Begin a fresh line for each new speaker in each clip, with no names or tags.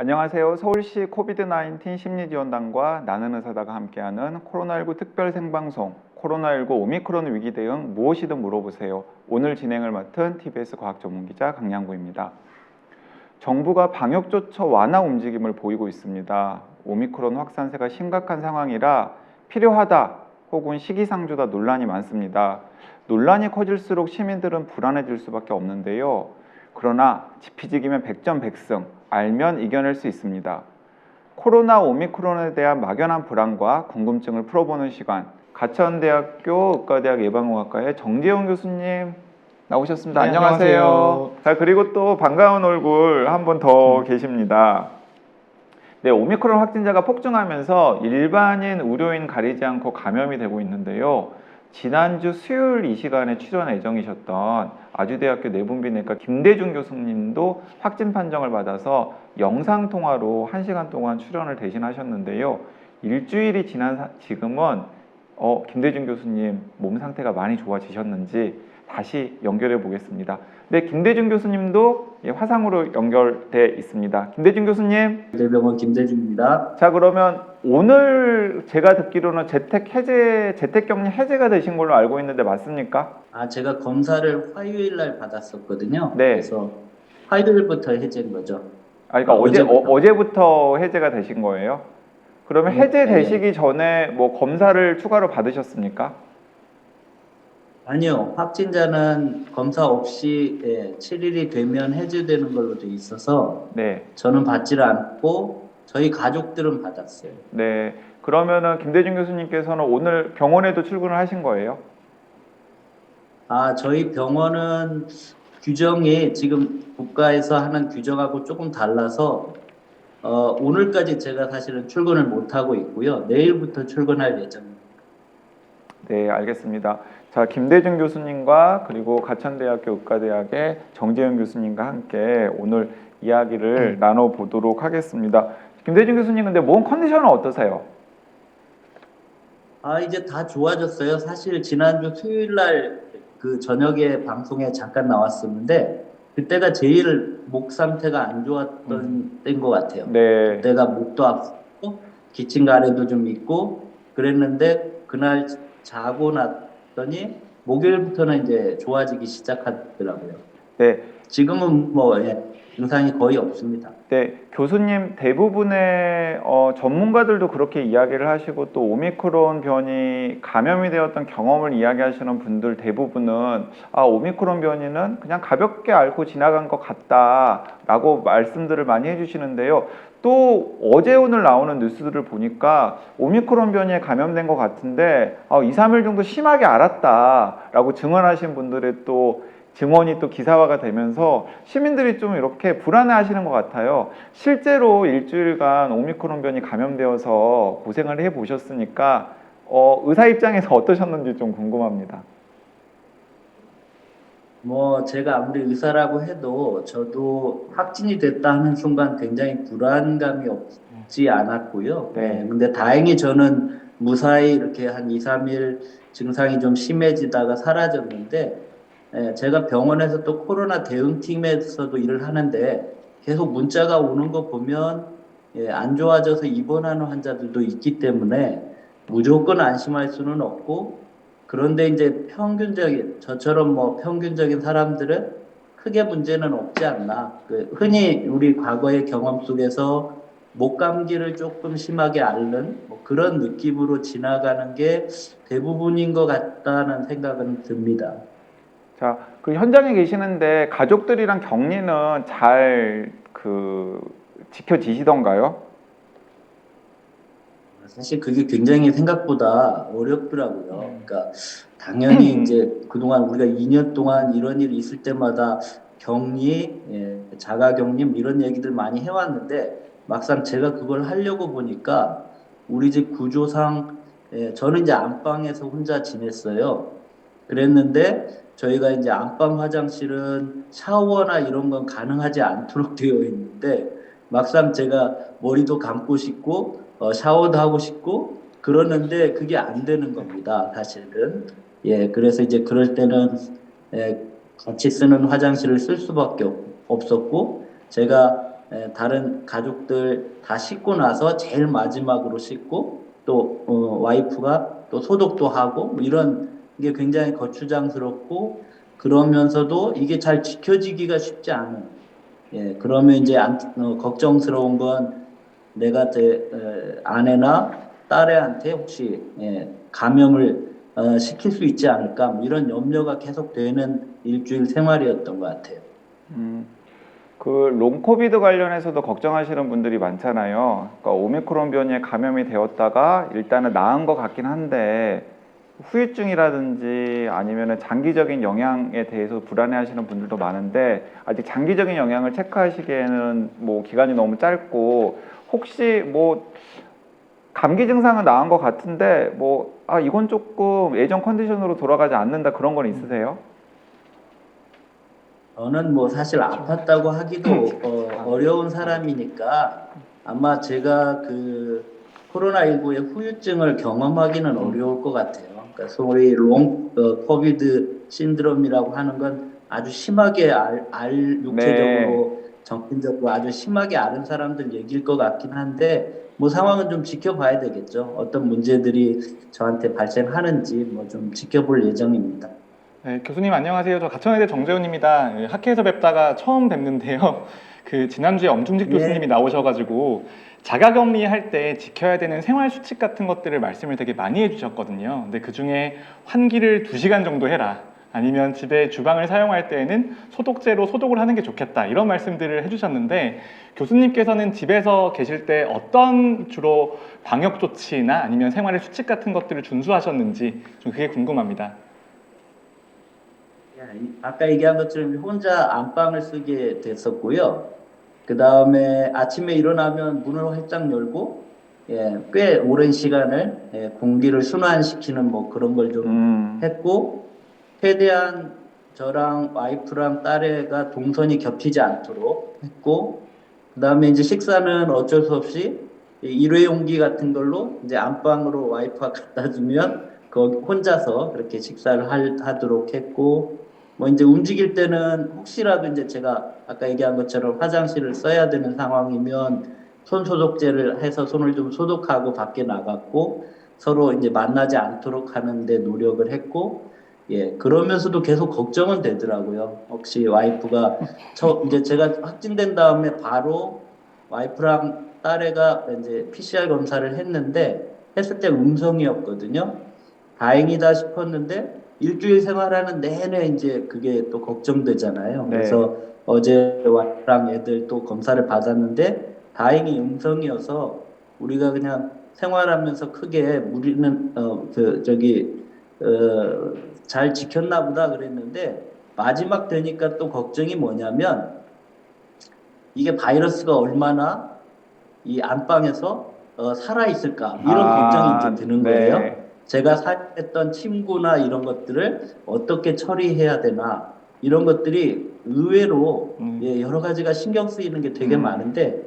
안녕하세요. 서울시 코비드-19 심리지원단과 나는 의사다가 함께하는 코로나19 특별 생방송 코로나19 오미크론 위기 대응 무엇이든 물어보세요. 오늘 진행을 맡은 TBS 과학전문기자 강양구입니다. 정부가 방역조처 완화 움직임을 보이고 있습니다. 오미크론 확산세가 심각한 상황이라 필요하다 혹은 시기상조다 논란이 많습니다. 논란이 커질수록 시민들은 불안해질 수밖에 없는데요. 그러나 지피지기면 백전백승, 알면 이겨낼 수 있습니다. 코로나 오미크론에 대한 막연한 불안과 궁금증을 풀어보는 시간, 가천대학교 의과대학 예방의학과의 정재용 교수님 나오셨습니다.
네,
안녕하세요. 자, 그리고 또 반가운 얼굴 한 분 더 계십니다. 네, 오미크론 확진자가 폭증하면서 일반인, 의료인 가리지 않고 감염이 되고 있는데요. 지난주 수요일 이 시간에 출연 예정이셨던 아주대학교 내분비내과 김대중 교수님도 확진 판정을 받아서 영상통화로 1시간 동안 출연을 대신하셨는데요. 일주일이 지난 지금은 김대중 교수님 몸 상태가 많이 좋아지셨는지 다시 연결해 보겠습니다. 네, 김대중 교수님도 화상으로 연결돼 있습니다. 김대중 교수님.
대병원 김대중입니다.
자, 그러면 오늘 제가 듣기로는 재택격리 해제가 되신 걸로 알고 있는데 맞습니까?
제가 검사를 화요일 날 받았었거든요.
네.
그래서 화요일부터 해제인 거죠.
그러니까 어제부터 해제가 되신 거예요? 그러면 해제되시기 전에 뭐 검사를 추가로 받으셨습니까?
아니요. 확진자는 검사 없이 7일이 되면 해제되는 걸로 돼 있어서
네.
저는 받지를 않고 저희 가족들은 받았어요.
네. 그러면은 김대중 교수님께서는 오늘 병원에도 출근을 하신 거예요?
저희 병원은 규정이 지금 국가에서 하는 규정하고 조금 달라서 오늘까지 제가 사실은 출근을 못 하고 있고요. 내일부터 출근할 예정입니다.
네, 알겠습니다. 자, 김대중 교수님과 그리고 가천대학교 의과대학의 정재영 교수님과 함께 오늘 이야기를 나눠보도록 하겠습니다. 김대중 교수님, 근데 몸 컨디션은 어떠세요?
이제 다 좋아졌어요. 사실 지난주 수요일 날 그 저녁에 방송에 잠깐 나왔었는데 그때가 제일 목 상태가 안 좋았던 때인 것 같아요.
네.
그때가 목도 아프고 기침 가래도 좀 있고 그랬는데 그날 자고 났더니 목요일부터는 이제 좋아지기 시작하더라고요.
네.
지금은 뭐 증상이 거의 없습니다.
네, 교수님 대부분의 전문가들도 그렇게 이야기를 하시고 또 오미크론 변이 감염이 되었던 경험을 이야기하시는 분들 대부분은 오미크론 변이는 그냥 가볍게 앓고 지나간 것 같다라고 말씀들을 많이 해주시는데요. 또 어제 오늘 나오는 뉴스들을 보니까 오미크론 변이에 감염된 것 같은데 2, 3일 정도 심하게 앓았다라고 증언하신 분들의 또 증언이 또 기사화가 되면서 시민들이 좀 이렇게 불안해하시는 것 같아요. 실제로 일주일간 오미크론 변이 감염되어서 고생을 해보셨으니까 의사 입장에서 어떠셨는지 좀 궁금합니다.
뭐 제가 아무리 의사라고 해도 저도 확진이 됐다 하는 순간 굉장히 불안감이 없지 않았고요.
네.
근데 다행히 저는 무사히 이렇게 한 2, 3일 증상이 좀 심해지다가 사라졌는데 제가 병원에서 또 코로나 대응팀에서도 일을 하는데 계속 문자가 오는 거 보면 안 좋아져서 입원하는 환자들도 있기 때문에 무조건 안심할 수는 없고 그런데 이제 저처럼 뭐 평균적인 사람들은 크게 문제는 없지 않나. 흔히 우리 과거의 경험 속에서 목감기를 조금 심하게 앓는 뭐 그런 느낌으로 지나가는 게 대부분인 것 같다는 생각은 듭니다.
자, 그 현장에 계시는데 가족들이랑 격리는 잘 지켜지시던가요?
사실 그게 굉장히 생각보다 어렵더라고요. 그러니까 당연히 이제 그동안 우리가 2년 동안 이런 일이 있을 때마다 격리, 자가격리 이런 얘기들 많이 해왔는데 막상 제가 그걸 하려고 보니까 우리 집 구조상 저는 이제 안방에서 혼자 지냈어요. 그랬는데 저희가 이제 안방 화장실은 샤워나 이런 건 가능하지 않도록 되어 있는데 막상 제가 머리도 감고 싶고 샤워도 하고 싶고 그러는데 그게 안 되는 겁니다. 사실은. 그래서 이제 그럴 때는 같이 쓰는 화장실을 쓸 수밖에 없었고 제가 다른 가족들 다 씻고 나서 제일 마지막으로 씻고 또 와이프가 또 소독도 하고 뭐 이런 게 굉장히 거추장스럽고 그러면서도 이게 잘 지켜지기가 쉽지 않은 그러면 이제 걱정스러운 건 내가 제 아내나 딸애한테 혹시 감염을 시킬 수 있지 않을까 뭐 이런 염려가 계속 되는 일주일 생활이었던 것 같아요.
음, 그 롱코비드 관련해서도 걱정하시는 분들이 많잖아요. 그러니까 오미크론 변이에 감염이 되었다가 일단은 나은 것 같긴 한데 후유증이라든지 아니면은 장기적인 영향에 대해서 불안해하시는 분들도 많은데 아직 장기적인 영향을 체크하시기에는 뭐 기간이 너무 짧고 혹시 뭐 감기 증상은 나은 것 같은데 뭐 이건 조금 예전 컨디션으로 돌아가지 않는다 그런 건 있으세요?
저는 뭐 사실 아팠다고 하기도 어려운 사람이니까 아마 제가 그 코로나19의 후유증을 경험하기는 어려울 것 같아요. 그러니까 소위 코비드 신드롬이라고 하는 건 아주 심하게
네.
육체적으로 정신적으로 아주 심하게 앓은 사람들 얘기일 것 같긴 한데 뭐 상황은 좀 지켜봐야 되겠죠. 어떤 문제들이 저한테 발생하는지 뭐 좀 지켜볼 예정입니다.
네, 교수님 안녕하세요. 저 가천의대 정재훈입니다. 학회에서 뵙다가 처음 뵙는데요. 그 지난주에 엄중직 교수님이
예.
나오셔가지고 자가격리 할 때 지켜야 되는 생활 수칙 같은 것들을 말씀을 되게 많이 해주셨거든요. 근데 그 중에 환기를 2시간 정도 해라. 아니면 집에 주방을 사용할 때에는 소독제로 소독을 하는 게 좋겠다. 이런 말씀들을 해주셨는데 교수님께서는 집에서 계실 때 어떤 주로 방역 조치나 아니면 생활의 수칙 같은 것들을 준수하셨는지 좀 그게 궁금합니다.
아까 얘기한 것처럼 혼자 안방을 쓰게 됐었고요. 그 다음에 아침에 일어나면 문을 활짝 열고, 꽤 오랜 시간을 공기를 순환시키는 뭐 그런 걸 좀
음,
했고, 최대한 저랑 와이프랑 딸애가 동선이 겹치지 않도록 했고, 그 다음에 이제 식사는 어쩔 수 없이 이 일회용기 같은 걸로 이제 안방으로 와이프가 갖다 주면 거기 혼자서 그렇게 식사를 하도록 했고, 뭐 이제 움직일 때는 혹시라도 이제 제가 아까 얘기한 것처럼 화장실을 써야 되는 상황이면 손 소독제를 해서 손을 좀 소독하고 밖에 나갔고 서로 이제 만나지 않도록 하는데 노력을 했고 그러면서도 계속 걱정은 되더라고요. 혹시 와이프가 이제 제가 확진된 다음에 바로 와이프랑 딸애가 이제 PCR 검사를 했을 때 음성이었거든요. 다행이다 싶었는데 일주일 생활하는 내내 이제 그게 또 걱정되잖아요.
네.
그래서 어제 와이프랑 애들 또 검사를 받았는데 다행히 음성이어서 우리가 그냥 생활하면서 크게 무리는 잘 지켰나 보다 그랬는데 마지막 되니까 또 걱정이 뭐냐면 이게 바이러스가 얼마나 이 안방에서 살아 있을까 이런 걱정이 이제 드는 거예요.
네.
제가 사용했던 침구나 이런 것들을 어떻게 처리해야 되나 이런 것들이 의외로 여러 가지가 신경 쓰이는 게 되게
음,
많은데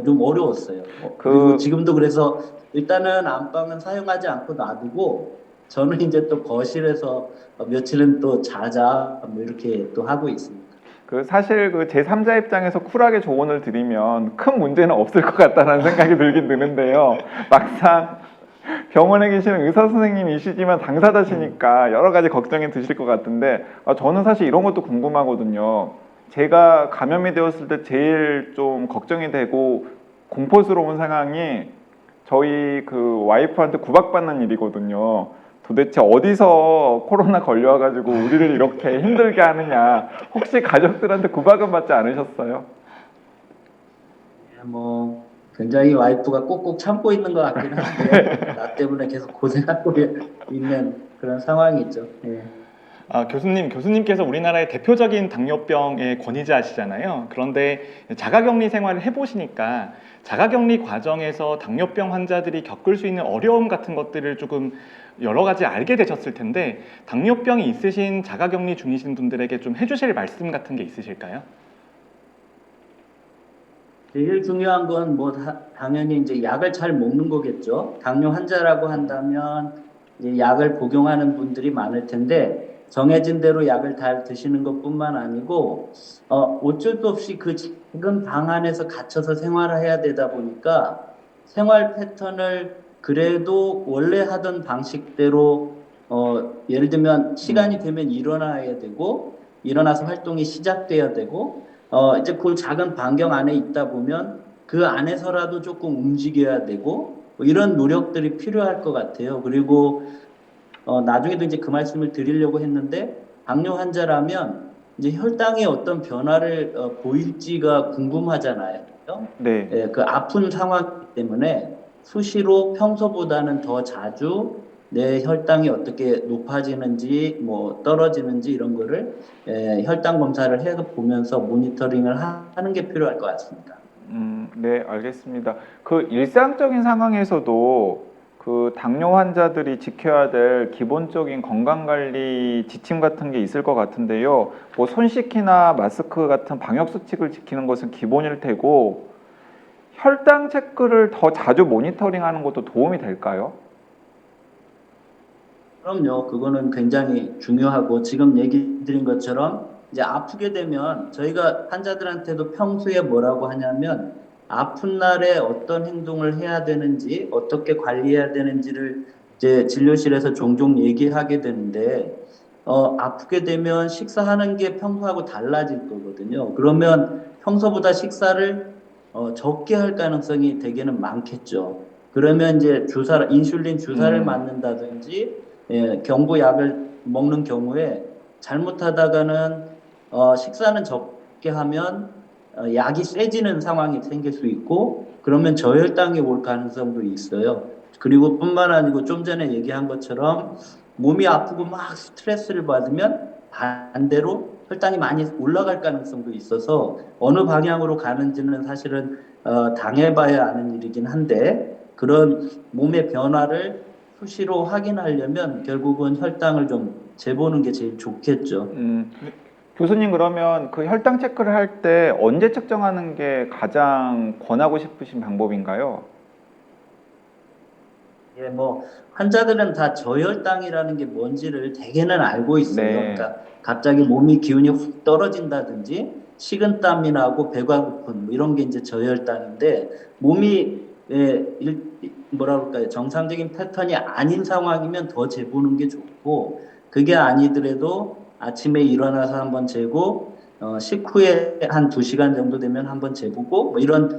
좀 어려웠어요. 그리고
그,
지금도 그래서 일단은 안방은 사용하지 않고 놔두고 저는 이제 또 거실에서 며칠은 또 자자 뭐 이렇게 또 하고 있습니다.
사실 그 제3자 입장에서 쿨하게 조언을 드리면 큰 문제는 없을 것 같다는 생각이 들긴 드는데요. 막상 병원에 계시는 의사 선생님이시지만 당사자시니까 여러 가지 걱정이 드실 것 같은데 저는 사실 이런 것도 궁금하거든요. 제가 감염이 되었을 때 제일 좀 걱정이 되고 공포스러운 상황이 저희 그 와이프한테 구박받는 일이거든요. 도대체 어디서 코로나 걸려가지고 우리를 이렇게 힘들게 하느냐. 혹시 가족들한테 구박은 받지 않으셨어요?
뭐 굉장히 와이프가 꼭꼭 참고 있는 것 같긴 한데 나 때문에 계속 고생하고 있는 그런 상황이죠. 예.
교수님께서 우리나라의 대표적인 당뇨병의 권위자시잖아요. 그런데 자가격리 생활을 해보시니까 자가격리 과정에서 당뇨병 환자들이 겪을 수 있는 어려움 같은 것들을 조금 여러 가지 알게 되셨을 텐데 당뇨병이 있으신 자가격리 중이신 분들에게 좀 해주실 말씀 같은 게 있으실까요?
제일 중요한 건 뭐 당연히 이제 약을 잘 먹는 거겠죠. 당뇨 환자라고 한다면 이제 약을 복용하는 분들이 많을 텐데 정해진 대로 약을 잘 드시는 것뿐만 아니고 어쩔 수 없이 그 작은 방 안에서 갇혀서 생활을 해야 되다 보니까 생활 패턴을 그래도 원래 하던 방식대로 예를 들면 시간이 되면 일어나야 되고 일어나서 활동이 시작돼야 되고 이제 그 작은 반경 안에 있다 보면 그 안에서라도 조금 움직여야 되고 뭐 이런 노력들이 필요할 것 같아요. 그리고 나중에도 이제 그 말씀을 드리려고 했는데 당뇨 환자라면 이제 혈당에 어떤 변화를 보일지가 궁금하잖아요.
네.
예, 그 아픈 상황 때문에 수시로 평소보다는 더 자주 내 혈당이 어떻게 높아지는지 뭐 떨어지는지 이런 거를 혈당 검사를 해 보면서 모니터링을 하는 게 필요할 것 같습니다.
네, 알겠습니다. 그 일상적인 상황에서도 그 당뇨 환자들이 지켜야 될 기본적인 건강관리 지침 같은 게 있을 것 같은데요. 뭐 손 씻기나 마스크 같은 방역 수칙을 지키는 것은 기본일 테고, 혈당 체크를 더 자주 모니터링하는 것도 도움이 될까요?
그럼요. 그거는 굉장히 중요하고 지금 얘기 드린 것처럼 이제 아프게 되면 저희가 환자들한테도 평소에 뭐라고 하냐면 아픈 날에 어떤 행동을 해야 되는지 어떻게 관리해야 되는지를 이제 진료실에서 종종 얘기하게 되는데 아프게 되면 식사하는 게 평소하고 달라질 거거든요. 그러면 평소보다 식사를 적게 할 가능성이 되게는 많겠죠. 그러면 이제 인슐린 주사를
음,
맞는다든지 경구약을 먹는 경우에 잘못하다가는 식사는 적게 하면 약이 세지는 상황이 생길 수 있고 그러면 저혈당이 올 가능성도 있어요. 그리고 뿐만 아니고 좀 전에 얘기한 것처럼 몸이 아프고 막 스트레스를 받으면 반대로 혈당이 많이 올라갈 가능성도 있어서 어느 방향으로 가는지는 사실은 당해봐야 아는 일이긴 한데 그런 몸의 변화를 수시로 확인하려면 결국은 혈당을 좀 재보는 게 제일 좋겠죠.
교수님 그러면 그 혈당 체크를 할 때 언제 측정하는 게 가장 권하고 싶으신 방법인가요?
예, 뭐 환자들은 다 저혈당이라는 게 뭔지를 대개는 알고 있어요.
네.
그러니까 갑자기 몸이 기운이 훅 떨어진다든지 식은땀이 나고 배가 고픈 뭐 이런 게 이제 저혈당인데 몸이 뭐라 그럴까요? 정상적인 패턴이 아닌 상황이면 더 재보는 게 좋고 그게 아니더라도 아침에 일어나서 한번 재고 식후에 한 2시간 정도 되면 한번 재보고 뭐 이런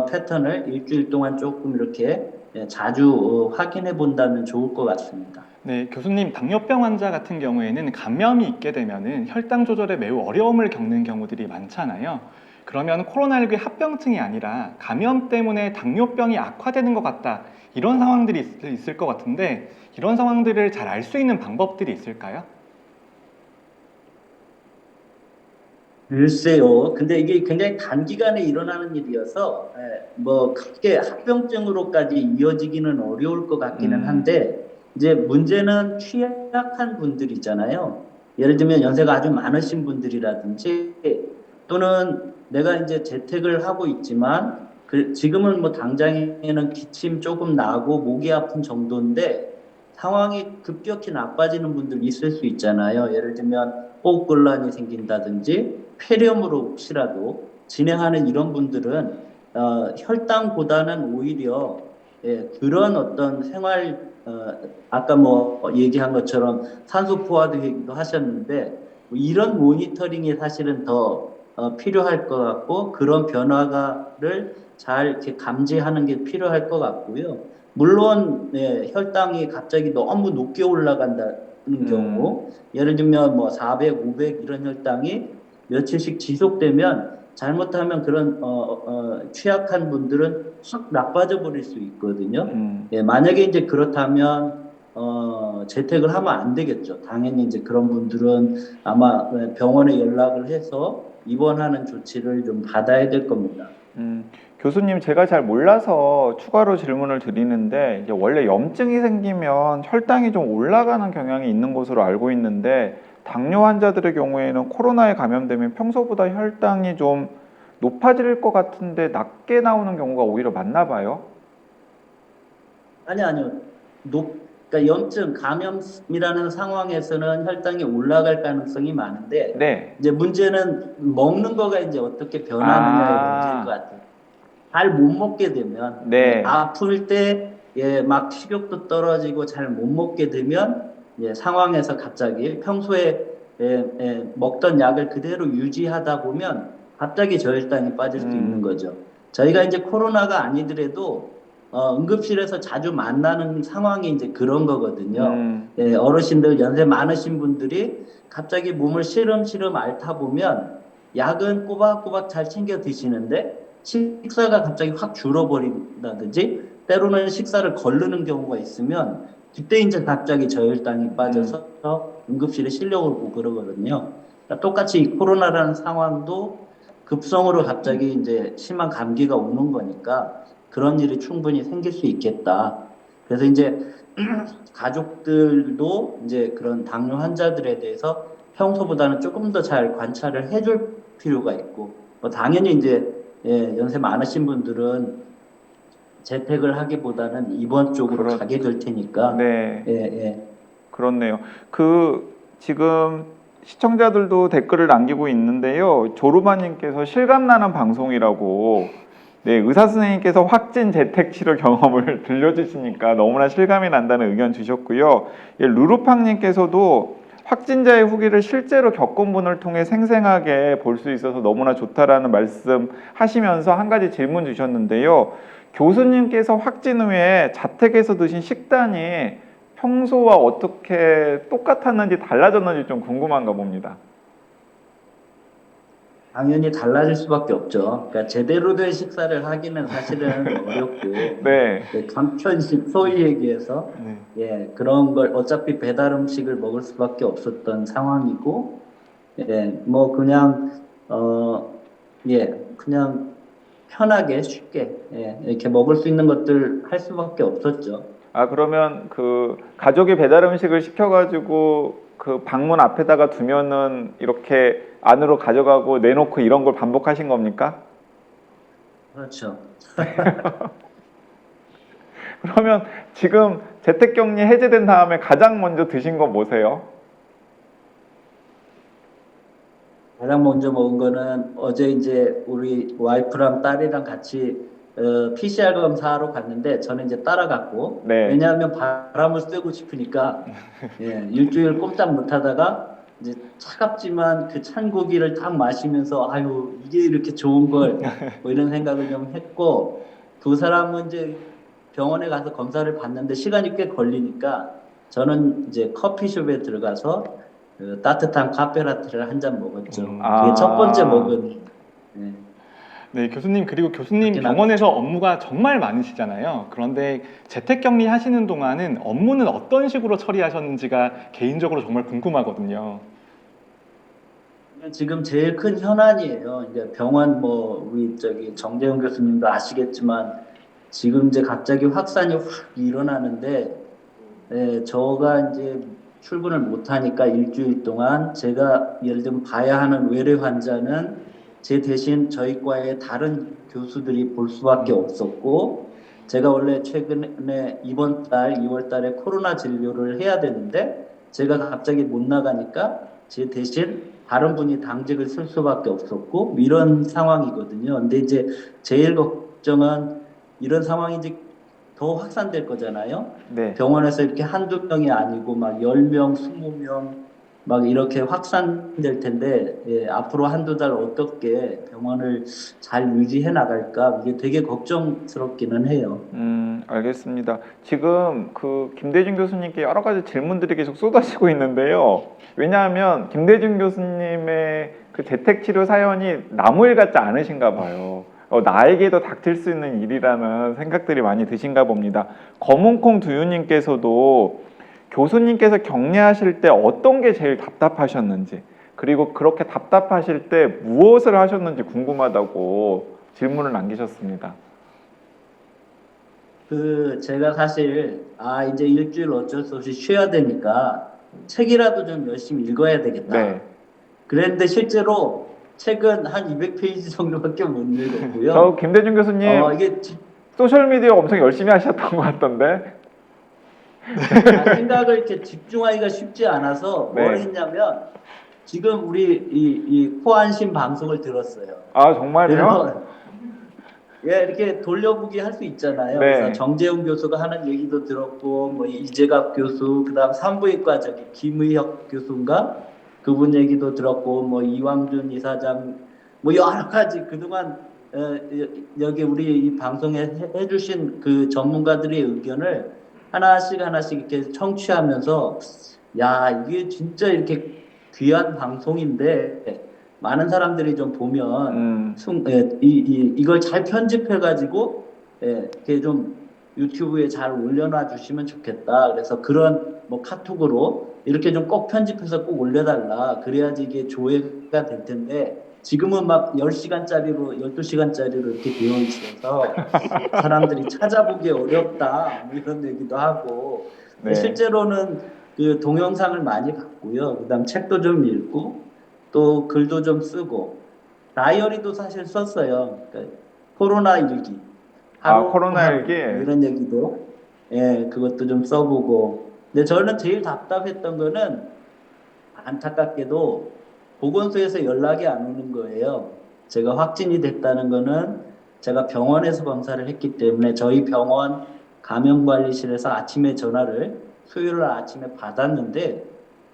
패턴을 일주일 동안 조금 이렇게 자주 확인해 본다면 좋을 것 같습니다.
네, 교수님, 당뇨병 환자 같은 경우에는 감염이 있게 되면은 혈당 조절에 매우 어려움을 겪는 경우들이 많잖아요. 그러면 코로나19의 합병증이 아니라 감염 때문에 당뇨병이 악화되는 것 같다. 이런 상황들이 있을 것 같은데 이런 상황들을 잘 알 수 있는 방법들이 있을까요?
글쎄요. 근데 이게 굉장히 단기간에 일어나는 일이어서 뭐 크게 합병증으로까지 이어지기는 어려울 것 같기는
음,
한데 이제 문제는 취약한 분들이잖아요. 예를 들면 연세가 아주 많으신 분들이라든지 또는 내가 이제 재택을 하고 있지만 지금은 뭐 당장에는 기침 조금 나고 목이 아픈 정도인데 상황이 급격히 나빠지는 분들 있을 수 있잖아요. 예를 들면 호흡곤란이 생긴다든지 폐렴으로 혹시라도 진행하는 이런 분들은 혈당보다는 오히려 그런 어떤 생활 아까 뭐 얘기한 것처럼 산소 포화도 얘기도 하셨는데 뭐 이런 모니터링이 사실은 더 필요할 것 같고 그런 변화를 잘 이렇게 감지하는 게 필요할 것 같고요. 물론 혈당이 갑자기 너무 높게 올라간다는
음,
경우 예를 들면 뭐 400, 500 이런 혈당이 며칠씩 지속되면 잘못하면 그런 취약한 분들은 확 나빠져 버릴 수 있거든요.
음.
예, 만약에 이제 그렇다면 재택을 하면 안 되겠죠. 당연히 이제 그런 분들은 아마 병원에 연락을 해서 입원하는 조치를 좀 받아야 될 겁니다.
교수님, 제가 잘 몰라서 추가로 질문을 드리는데, 이제 원래 염증이 생기면 혈당이 좀 올라가는 경향이 있는 것으로 알고 있는데, 당뇨 환자들의 경우에는 코로나에 감염되면 평소보다 혈당이 좀 높아질 것 같은데 낮게 나오는 경우가 오히려 많나 봐요.
아니요. 그러니까 염증, 감염이라는 상황에서는 혈당이 올라갈 가능성이 많은데
네.
이제 문제는 먹는 거가 이제 어떻게 변하느냐의 문제인 것 같아요. 잘 못 먹게 되면
네.
아플 때 막 식욕도 떨어지고 잘 못 먹게 되면 상황에서 갑자기 평소에 먹던 약을 그대로 유지하다 보면 갑자기 저혈당이 빠질 수 있는 거죠. 저희가 이제 코로나가 아니더라도 응급실에서 자주 만나는 상황이 이제 그런 거거든요. 어르신들 연세 많으신 분들이 갑자기 몸을 시름시름 앓다 보면 약은 꼬박꼬박 잘 챙겨 드시는데 식사가 갑자기 확 줄어버린다든지 때로는 식사를 거르는 경우가 있으면 그때 이제 갑자기 저혈당이 빠져서 응급실에 실려오고 그러거든요. 그러니까 똑같이 이 코로나라는 상황도 급성으로 갑자기 이제 심한 감기가 오는 거니까 그런 일이 충분히 생길 수 있겠다. 그래서 이제 가족들도 이제 그런 당뇨 환자들에 대해서 평소보다는 조금 더 잘 관찰을 해줄 필요가 있고, 당연히 이제 연세 많으신 분들은 재택을 하기보다는 입원 쪽으로 가게 될 테니까.
네. 그렇네요. 지금 시청자들도 댓글을 남기고 있는데요. 조르바님께서 실감나는 방송이라고, 네, 의사 선생님께서 확진 재택 치료 경험을 들려주시니까 너무나 실감이 난다는 의견 주셨고요. 루루팡님께서도 확진자의 후기를 실제로 겪은 분을 통해 생생하게 볼 수 있어서 너무나 좋다라는 말씀 하시면서 한 가지 질문 주셨는데요. 교수님께서 확진 후에 자택에서 드신 식단이 평소와 어떻게 똑같았는지 달라졌는지 좀 궁금한가 봅니다.
당연히 달라질 수밖에 없죠. 그러니까 제대로 된 식사를 하기는 사실은 어렵고,
네.
간편식 소위 얘기해서 그런 걸 어차피 배달 음식을 먹을 수밖에 없었던 상황이고, 뭐 그냥 그냥 편하게 쉽게 이렇게 먹을 수 있는 것들 할 수밖에 없었죠.
그러면 가족이 배달 음식을 시켜가지고 그 방문 앞에다가 두면은 이렇게 안으로 가져가고 내놓고 이런 걸 반복하신 겁니까?
그렇죠.
그러면 지금 재택격리 해제된 다음에 가장 먼저 드신 건 뭐세요?
가장 먼저 먹은 거는 어제 이제 우리 와이프랑 딸이랑 같이 PCR 검사하러 갔는데 저는 이제 따라갔고, 왜냐하면 바람을 쐬고 싶으니까 일주일 꼼짝 못하다가 이제 차갑지만 그 찬 고기를 딱 마시면서 아유 이게 이렇게 좋은 걸 뭐 이런 생각을 좀 했고, 두 사람은 이제 병원에 가서 검사를 받는데 시간이 꽤 걸리니까 저는 이제 커피숍에 들어가서 따뜻한 카페라테를 한 잔 먹었죠. 그게 첫 번째 먹은.
네, 교수님, 그리고 교수님 병원에서 업무가 정말 많으시잖아요. 그런데 재택격리 하시는 동안은 업무는 어떤 식으로 처리하셨는지가 개인적으로 정말 궁금하거든요.
지금 제일 큰 현안이에요. 이제 병원 우리 정재훈 교수님도 아시겠지만 지금 이제 갑자기 확산이 확 일어나는데, 저가 이제 출근을 못 하니까 일주일 동안 제가 예를 들면 봐야 하는 외래 환자는 제 대신 저희 과의 다른 교수들이 볼 수밖에 없었고, 제가 원래 최근에 이번 달 2월 달에 코로나 진료를 해야 되는데 제가 갑자기 못 나가니까 제 대신 다른 분이 당직을 쓸 수밖에 없었고, 이런 상황이거든요. 근데 이제 제일 걱정은 이런 상황이 이제 더 확산될 거잖아요. 병원에서 이렇게 한두 명이 아니고 막 10명, 20명 막 이렇게 확산될 텐데, 앞으로 한두 달 어떻게 병원을 잘 유지해 나갈까, 이게 되게 걱정스럽기는 해요.
알겠습니다. 지금 김대중 교수님께 여러 가지 질문들이 계속 쏟아지고 있는데요. 왜냐하면 김대중 교수님의 그 재택치료 사연이 나무 일 같지 않으신가 봐요. 나에게도 닥칠 수 있는 일이라는 생각들이 많이 드신가 봅니다. 검은콩 두유님께서도 교수님께서 격리하실 때 어떤 게 제일 답답하셨는지, 그리고 그렇게 답답하실 때 무엇을 하셨는지 궁금하다고 질문을 남기셨습니다.
제가 사실 이제 일주일 어쩔 수 없이 쉬어야 되니까 책이라도 좀 열심히 읽어야 되겠다. 그랬는데 실제로 책은 한 200페이지 정도밖에 못 읽었고요.
저 김대중 교수님 소셜미디어 엄청 열심히 하셨던 것 같던데.
생각을 이렇게 집중하기가 쉽지 않아서 뭘
네.
했냐면 지금 우리 이 코안심 방송을 들었어요.
아, 정말요?
그래서 예, 이렇게 돌려보기 할 수 있잖아요. 그래서
네.
정재훈 교수가 하는 얘기도 들었고, 뭐 이재갑 교수, 그다음 산부인과 저기 김의혁 교수인가 그분 얘기도 들었고, 뭐 이왕준 이사장, 뭐 여러 가지 그동안 여기 우리 이 방송에 해주신 그 전문가들의 의견을 하나씩 하나씩 이렇게 청취하면서, 야, 이게 진짜 이렇게 귀한 방송인데 많은 사람들이 좀 보면 이걸 잘 편집해가지고 이렇게 좀 유튜브에 잘 올려놔 주시면 좋겠다. 그래서 그런 뭐 카톡으로 이렇게 좀 꼭 편집해서 꼭 올려달라. 그래야지 이게 조회가 될 텐데 지금은 막 10시간짜리로 12시간짜리로 이렇게 되어 있어서 사람들이 찾아보기 어렵다. 뭐 이런 얘기도 하고
네.
실제로는 그 동영상을 많이 봤고요. 그다음 책도 좀 읽고 또 글도 좀 쓰고 다이어리도 사실 썼어요. 그러니까 코로나 일기
아,
하루하루
코로나19.
뭐 이런 얘기도 그것도 좀 써보고. 근데 저는 제일 답답했던 거는 안타깝게도 보건소에서 연락이 안 오는 거예요. 제가 확진이 됐다는 거는 제가 병원에서 검사를 했기 때문에 저희 병원 감염관리실에서 아침에 전화를 수요일 날 아침에 받았는데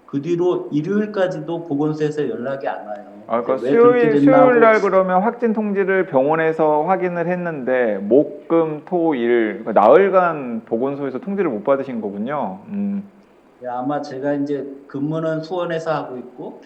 그 뒤로 일요일까지도 보건소에서 연락이 안 와요.
아, 그러니까
왜 그렇게 됐나
수요일
하고
날 그러면 확진 통지를 병원에서 확인을 했는데 목, 금, 토, 일 그러니까 나흘간 보건소에서 통지를 못 받으신 거군요.
아마 제가 이제 근무는 수원에서 하고 있고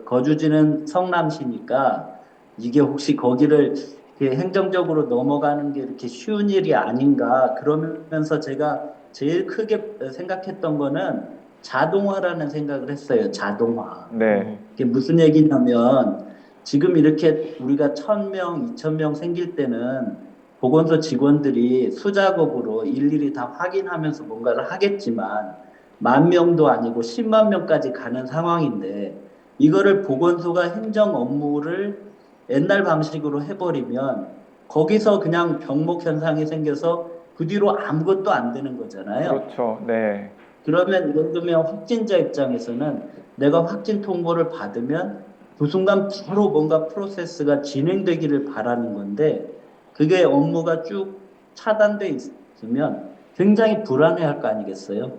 거주지는 성남시니까 이게 혹시 거기를 이렇게 행정적으로 넘어가는 게 이렇게 쉬운 일이 아닌가 그러면서 제가 제일 크게 생각했던 거는 자동화라는 생각을 했어요. 자동화.
네.
이게 무슨 얘기냐면 지금 이렇게 우리가 1,000명, 2,000명 생길 때는 보건소 직원들이 수작업으로 일일이 다 확인하면서 뭔가를 하겠지만 10,000명도 아니고 10만 명까지 가는 상황인데 이거를 보건소가 행정 업무를 옛날 방식으로 해버리면 거기서 그냥 병목 현상이 생겨서 그 뒤로 아무것도 안 되는 거잖아요.
그렇죠. 네.
그러면 예를 들면 확진자 입장에서는 내가 확진 통보를 받으면 그 순간 바로 뭔가 프로세스가 진행되기를 바라는 건데 그게 업무가 쭉 차단돼 있으면 굉장히 불안해할 거 아니겠어요?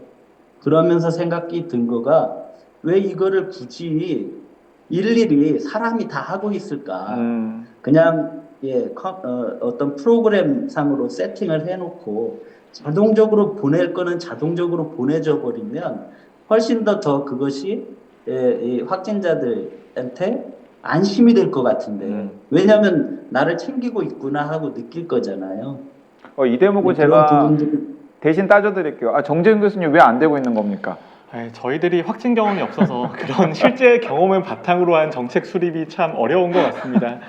그러면서 생각이 든 거가 왜 이거를 굳이 일일이 사람이 다 하고 있을까? 그냥 어떤 프로그램 상으로 세팅을 해놓고 자동적으로 보낼 거는 자동적으로 보내져 버리면 훨씬 더 그것이 이 확진자들한테 안심이 될 것 같은데 왜냐하면 나를 챙기고 있구나 하고 느낄 거잖아요.
이 대목은
그런
제가
부분들이
대신 따져드릴게요. 아, 정재훈 교수님 왜 안 되고 있는 겁니까?
저희들이 확진 경험이 없어서 그런 실제 경험을 바탕으로 한 정책 수립이 참 어려운 것 같습니다.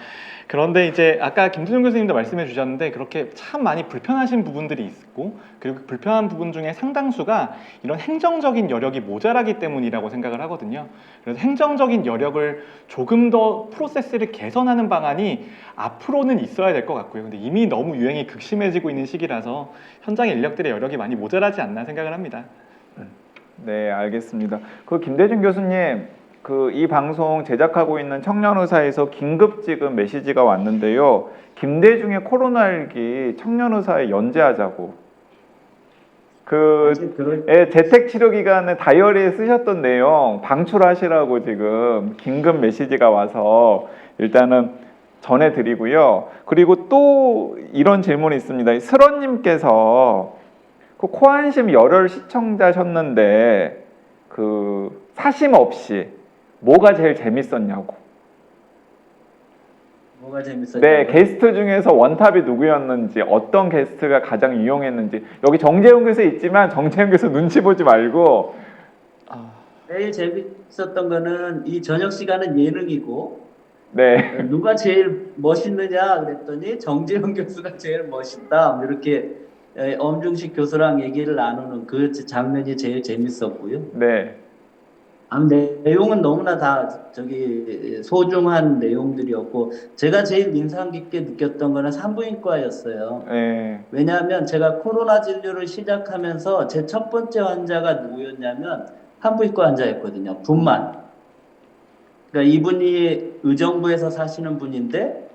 그런데 이제 아까 김수정 교수님도 말씀해 주셨는데 그렇게 참 많이 불편하신 부분들이 있고 그리고 그 불편한 부분 중에 상당수가 이런 행정적인 여력이 모자라기 때문이라고 생각을 하거든요. 그래서 행정적인 여력을 조금 더 프로세스를 개선하는 방안이 앞으로는 있어야 될 것 같고요. 근데 이미 너무 유행이 극심해지고 있는 시기라서 현장의 인력들의 여력이 많이 모자라지 않나 생각을 합니다.
네, 알겠습니다. 김대중 교수님, 이 방송 제작하고 있는 청년의사에서 긴급 지금 메시지가 왔는데요. 김대중의 코로나19 청년의사에 연재하자고. 재택 치료 기간에 다이어리에 쓰셨던 내용 방출하시라고 지금 긴급 메시지가 와서 일단은 전해드리고요. 그리고 또 이런 질문이 있습니다. 슬원님께서 코안심 열혈 시청자셨는데 사심 없이 뭐가 제일 재밌었냐고.
뭐가 재밌어요?
네, 게스트 중에서 원탑이 누구였는지, 어떤 게스트가 가장 유용했는지. 여기 정재훈 교수 있지만 정재훈 교수 눈치 보지 말고.
제일 재밌었던 거는 이 저녁 시간은 예능이고
네.
누가 제일 멋있느냐 그랬더니 정재훈 교수가 제일 멋있다. 이렇게 엄중식 교수랑 얘기를 나누는 그 장면이 제일 재밌었고요.
네.
내용은 너무나 다 저기 소중한 내용들이었고 제가 제일 인상 깊게 느꼈던 거는 산부인과였어요.
네.
왜냐하면 제가 코로나 진료를 시작하면서 제 첫 번째 환자가 누구였냐면 산부인과 환자였거든요. 분만. 그러니까 이분이 의정부에서 사시는 분인데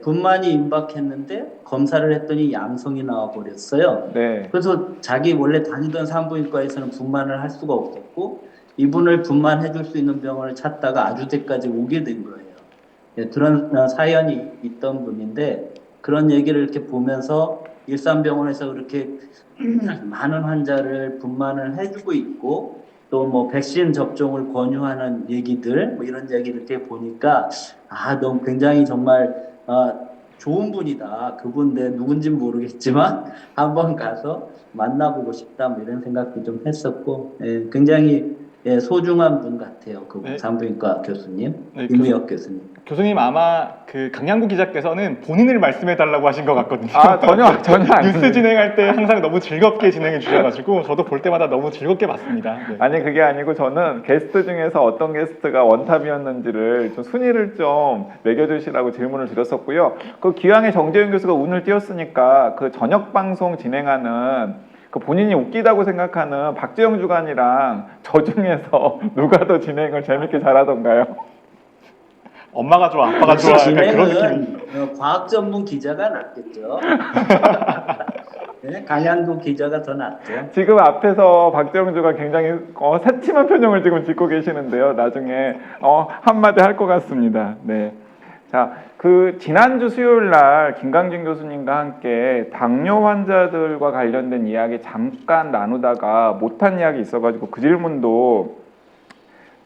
분만이 임박했는데 검사를 했더니 양성이 나와 버렸어요.
네.
그래서 자기 원래 다니던 산부인과에서는 분만을 할 수가 없었고 이분을 분만해 줄 수 있는 병원을 찾다가 아주대까지 오게 된 거예요. 그런 사연이 있던 분인데 그런 얘기를 이렇게 보면서 일산병원에서 그렇게 많은 환자를 분만을 해주고 있고 또 뭐 백신 접종을 권유하는 얘기들 뭐 이런 얘기를 이렇게 보니까 너무 굉장히 정말 좋은 분이다. 그분 내 누군진 모르겠지만 한번 가서 만나보고 싶다. 뭐 이런 생각도 좀 했었고 굉장히 소중한 분 같아요. 그분
네.
산부인과 교수님
네,
임의혁 교수님.
교수님 아마 그 강양구 기자께서는 본인을 말씀해 달라고 하신 것 같거든요.
전혀
뉴스
아닙니다.
진행할 때 항상 너무 즐겁게 진행해 주셔가지고 저도 볼 때마다 너무 즐겁게 봤습니다. 네.
아니 그게 아니고 저는 게스트 중에서 어떤 게스트가 원탑이었는지를 좀 순위를 좀 매겨주시라고 질문을 드렸었고요. 그 기왕에 정재윤 교수가 운을 띄웠으니까 그 저녁 방송 진행하는 그 본인이 웃기다고 생각하는 박재영 주간이랑 저 중에서 누가 더 진행을 재밌게 잘하던가요?
엄마가 좋아, 아빠가 좋아, 약간 그런 느낌이.
진행은 과학 전문 기자가 낫겠죠. 네, 강양구 기자가 더 낫죠.
지금 앞에서 박재영 주가 굉장히 새침한 표정을 지금 짓고 계시는데요. 나중에 한마디 할 것 같습니다. 네. 자, 그 지난주 수요일 날 김강진 교수님과 함께 당뇨 환자들과 관련된 이야기 잠깐 나누다가 못한 이야기 있어가지고 그 질문도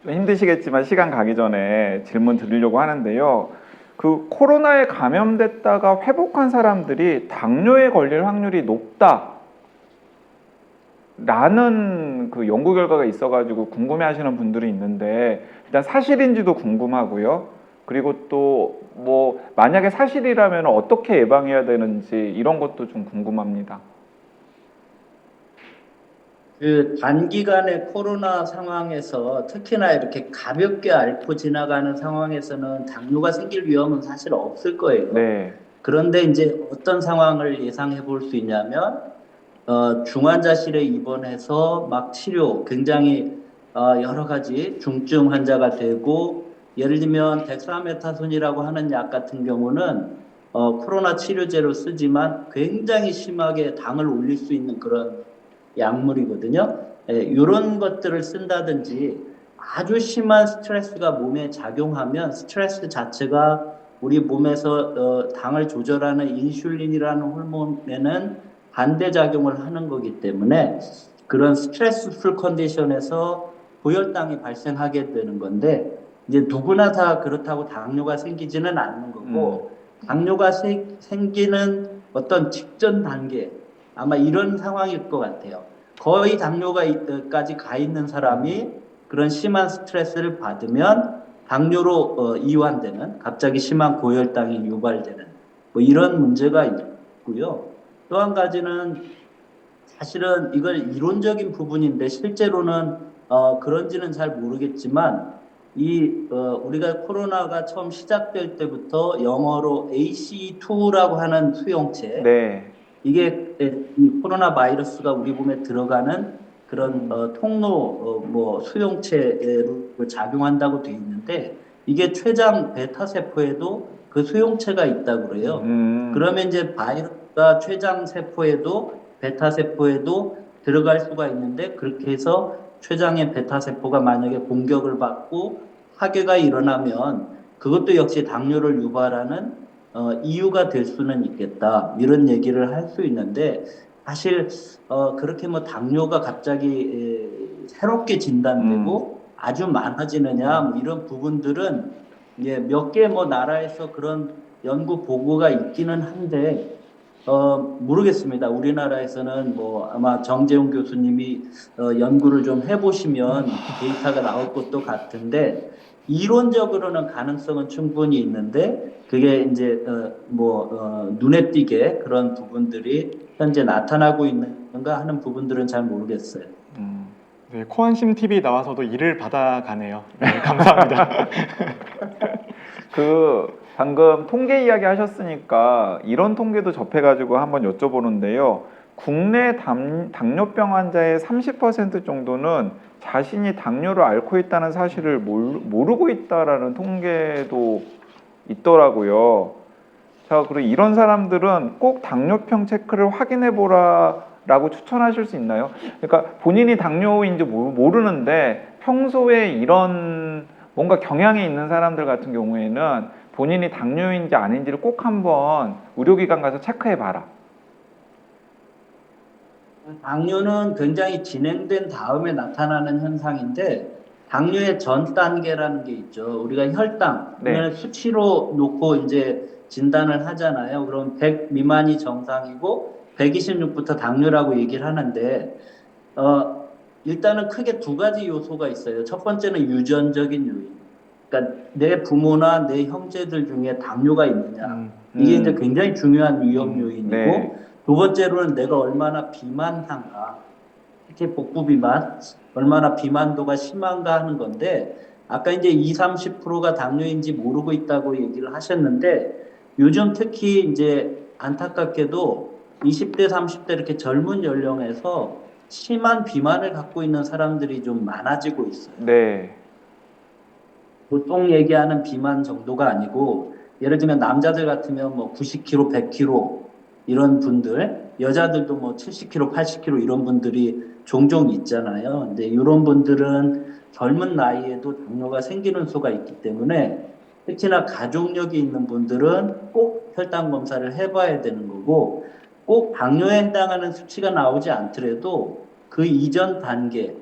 좀 힘드시겠지만 시간 가기 전에 질문 드리려고 하는데요. 그 코로나에 감염됐다가 회복한 사람들이 당뇨에 걸릴 확률이 높다라는 그 연구 결과가 있어가지고 궁금해하시는 분들이 있는데 일단 사실인지도 궁금하고요. 그리고 또 뭐 만약에 사실이라면 어떻게 예방해야 되는지 이런 것도 좀 궁금합니다.
그 단기간의 코로나 상황에서 특히나 이렇게 가볍게 앓고 지나가는 상황에서는 당뇨가 생길 위험은 사실 없을 거예요.
네.
그런데 이제 어떤 상황을 예상해 볼 수 있냐면 중환자실에 입원해서 막 치료 굉장히 여러 가지 중증 환자가 되고 예를 들면 덱사메타손이라고 하는 약 같은 경우는 코로나 치료제로 쓰지만 굉장히 심하게 당을 올릴 수 있는 그런 약물이거든요. 이런 것들을 쓴다든지 아주 심한 스트레스가 몸에 작용하면 스트레스 자체가 우리 몸에서 당을 조절하는 인슐린이라는 호르몬에는 반대작용을 하는 거기 때문에 그런 스트레스풀 컨디션에서 고혈당이 발생하게 되는 건데 이제 누구나 다 그렇다고 당뇨가 생기지는 않는 거고 당뇨가 생기는 어떤 직전 단계 아마 이런 상황일 것 같아요. 거의 당뇨가까지 가 있는 사람이 그런 심한 스트레스를 받으면 당뇨로 이완되는 갑자기 심한 고혈당이 유발되는 뭐 이런 문제가 있고요. 또 한 가지는 사실은 이걸 이론적인 부분인데 실제로는 그런지는 잘 모르겠지만 우리가 코로나가 처음 시작될 때부터 영어로 ACE2라고 하는 수용체
네.
이게 이 코로나 바이러스가 우리 몸에 들어가는 그런 통로 뭐 수용체로 작용한다고 되어 있는데 이게 췌장 베타 세포에도 그 수용체가 있다고 그래요. 그러면 이제 바이러스가 췌장 세포에도 베타 세포에도 들어갈 수가 있는데 그렇게 해서 췌장의 베타 세포가 만약에 공격을 받고 파괴가 일어나면 그것도 역시 당뇨를 유발하는 이유가 될 수는 있겠다 이런 얘기를 할 수 있는데 사실 그렇게 뭐 당뇨가 갑자기 새롭게 진단되고 아주 많아지느냐 뭐 이런 부분들은 몇 개 뭐 나라에서 그런 연구 보고가 있기는 한데 모르겠습니다. 우리나라에서는 뭐 아마 정재훈 교수님이 연구를 좀 해보시면 데이터가 나올 것도 같은데 이론적으로는 가능성은 충분히 있는데 그게 이제 눈에 띄게 그런 부분들이 현재 나타나고 있는가 하는 부분들은 잘 모르겠어요.
네, 코안심 TV 나와서도 일을 받아가네요. 네, 감사합니다.
방금 통계 이야기 하셨으니까 이런 통계도 접해가지고 한번 여쭤보는데요. 국내 당뇨병 환자의 30% 정도는 자신이 당뇨를 앓고 있다는 사실을 모르고 있다라는 통계도 있더라고요. 자, 그리고 이런 사람들은 꼭 당뇨병 체크를 확인해 보라라고 추천하실 수 있나요? 그러니까 본인이 당뇨인지 모르는데 평소에 이런 뭔가 경향이 있는 사람들 같은 경우에는 본인이 당뇨인지 아닌지를 꼭 한번 의료기관 가서 체크해 봐라.
당뇨는 굉장히 진행된 다음에 나타나는 현상인데 당뇨의 전 단계라는 게 있죠. 우리가 혈당을
네.
수치로 놓고 이제 진단을 하잖아요. 그럼 100 미만이 정상이고 126부터 당뇨라고 얘기를 하는데 일단은 크게 두 가지 요소가 있어요. 첫 번째는 유전적인 요인. 그러니까 내 부모나 내 형제들 중에 당뇨가 있느냐. 이게 이제 굉장히 중요한 위험 요인이고
네.
두 번째로는 내가 얼마나 비만한가, 특히 복부 비만, 얼마나 비만도가 심한가 하는 건데, 아까 이제 20-30%가 당뇨인지 모르고 있다고 얘기를 하셨는데, 요즘 특히 이제 안타깝게도 20대, 30대 이렇게 젊은 연령에서 심한 비만을 갖고 있는 사람들이 좀 많아지고 있어요.
네.
보통 얘기하는 비만 정도가 아니고, 예를 들면 남자들 같으면 뭐 90kg, 100kg, 이런 분들, 여자들도 뭐 70kg, 80kg 이런 분들이 종종 있잖아요. 근데 이런 분들은 젊은 나이에도 당뇨가 생기는 수가 있기 때문에 특히나 가족력이 있는 분들은 꼭 혈당 검사를 해봐야 되는 거고 꼭 당뇨에 해당하는 수치가 나오지 않더라도 그 이전 단계,